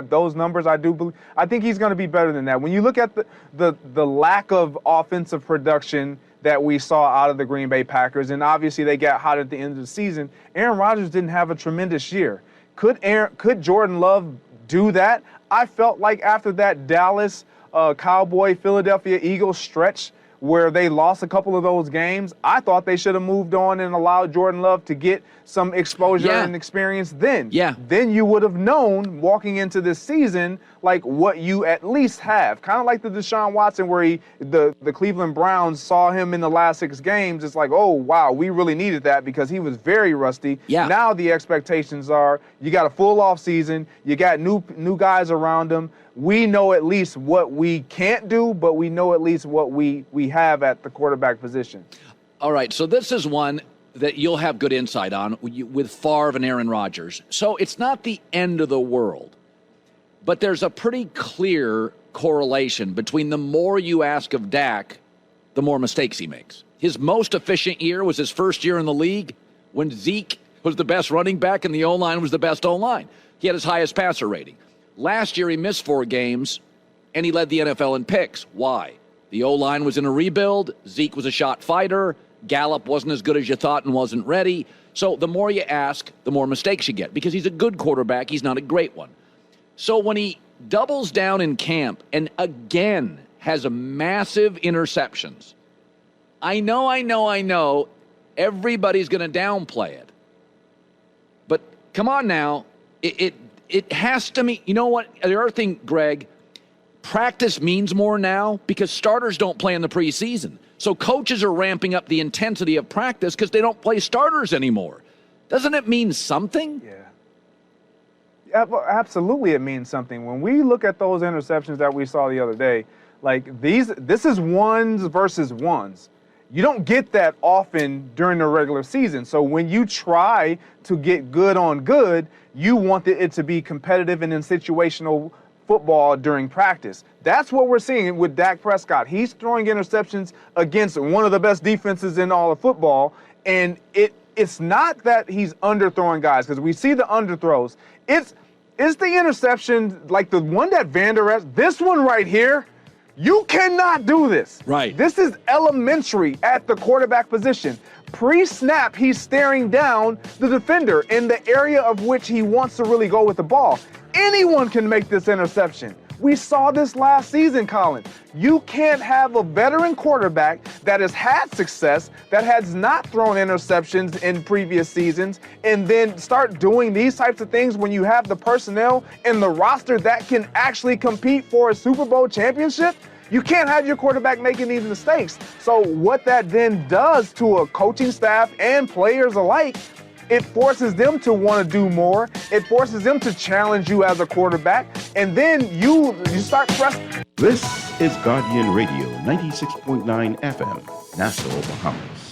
Those numbers, I do believe. I think he's going to be better than that. When you look at the lack of offensive production that we saw out of the Green Bay Packers, and obviously they got hot at the end of the season, Aaron Rodgers didn't have a tremendous year. Could Jordan Love do that? I felt like after that Dallas Cowboy Philadelphia Eagles stretch where they lost a couple of those games, I thought they should have moved on and allowed Jordan Love to get some exposure and experience then. Yeah. Then you would have known walking into this season like what you at least have. Kind of like the Deshaun Watson where the Cleveland Browns saw him in the last 6 games. It's like, oh, wow, we really needed that because he was very rusty. Yeah. Now the expectations are you got a full off season, you got new guys around him. We know at least what we can't do, but we know at least what we have at the quarterback position. All right, so this is one that you'll have good insight on with Favre and Aaron Rodgers. So it's not the end of the world, but there's a pretty clear correlation between the more you ask of Dak, the more mistakes he makes. His most efficient year was his first year in the league when Zeke was the best running back and the O-line was the best O-line. He had his highest passer rating. Last year, he missed 4 games, and he led the NFL in picks. Why? The O-line was in a rebuild. Zeke was a shot fighter. Gallup wasn't as good as you thought and wasn't ready. So the more you ask, the more mistakes you get because he's a good quarterback. He's not a great one. So when he doubles down in camp and again has a massive interceptions, I know everybody's going to downplay it. But come on now, it has to mean, you know what? The other thing, Greg, practice means more now because starters don't play in the preseason. So coaches are ramping up the intensity of practice because they don't play starters anymore. Doesn't it mean something? Yeah, absolutely it means something. When we look at those interceptions that we saw the other day, like this is ones versus ones. You don't get that often during the regular season. So when you try to get good on good, you want it to be competitive and in situational football during practice. That's what we're seeing with Dak Prescott. He's throwing interceptions against one of the best defenses in all of football, and it's not that he's underthrowing guys because we see the underthrows. It's the interception like the one that Van Der Esch, this one right here. You cannot do this. Right. This is elementary at the quarterback position. Pre-snap, he's staring down the defender in the area of which he wants to really go with the ball. Anyone can make this interception. We saw this last season, Colin. You can't have a veteran quarterback that has had success, that has not thrown interceptions in previous seasons, and then start doing these types of things when you have the personnel and the roster that can actually compete for a Super Bowl championship. You can't have your quarterback making these mistakes. So what that then does to a coaching staff and players alike, it forces them to want to do more. It forces them to challenge you as a quarterback. And then you start pressing. This is Guardian Radio 96.9 FM, Nassau, Bahamas.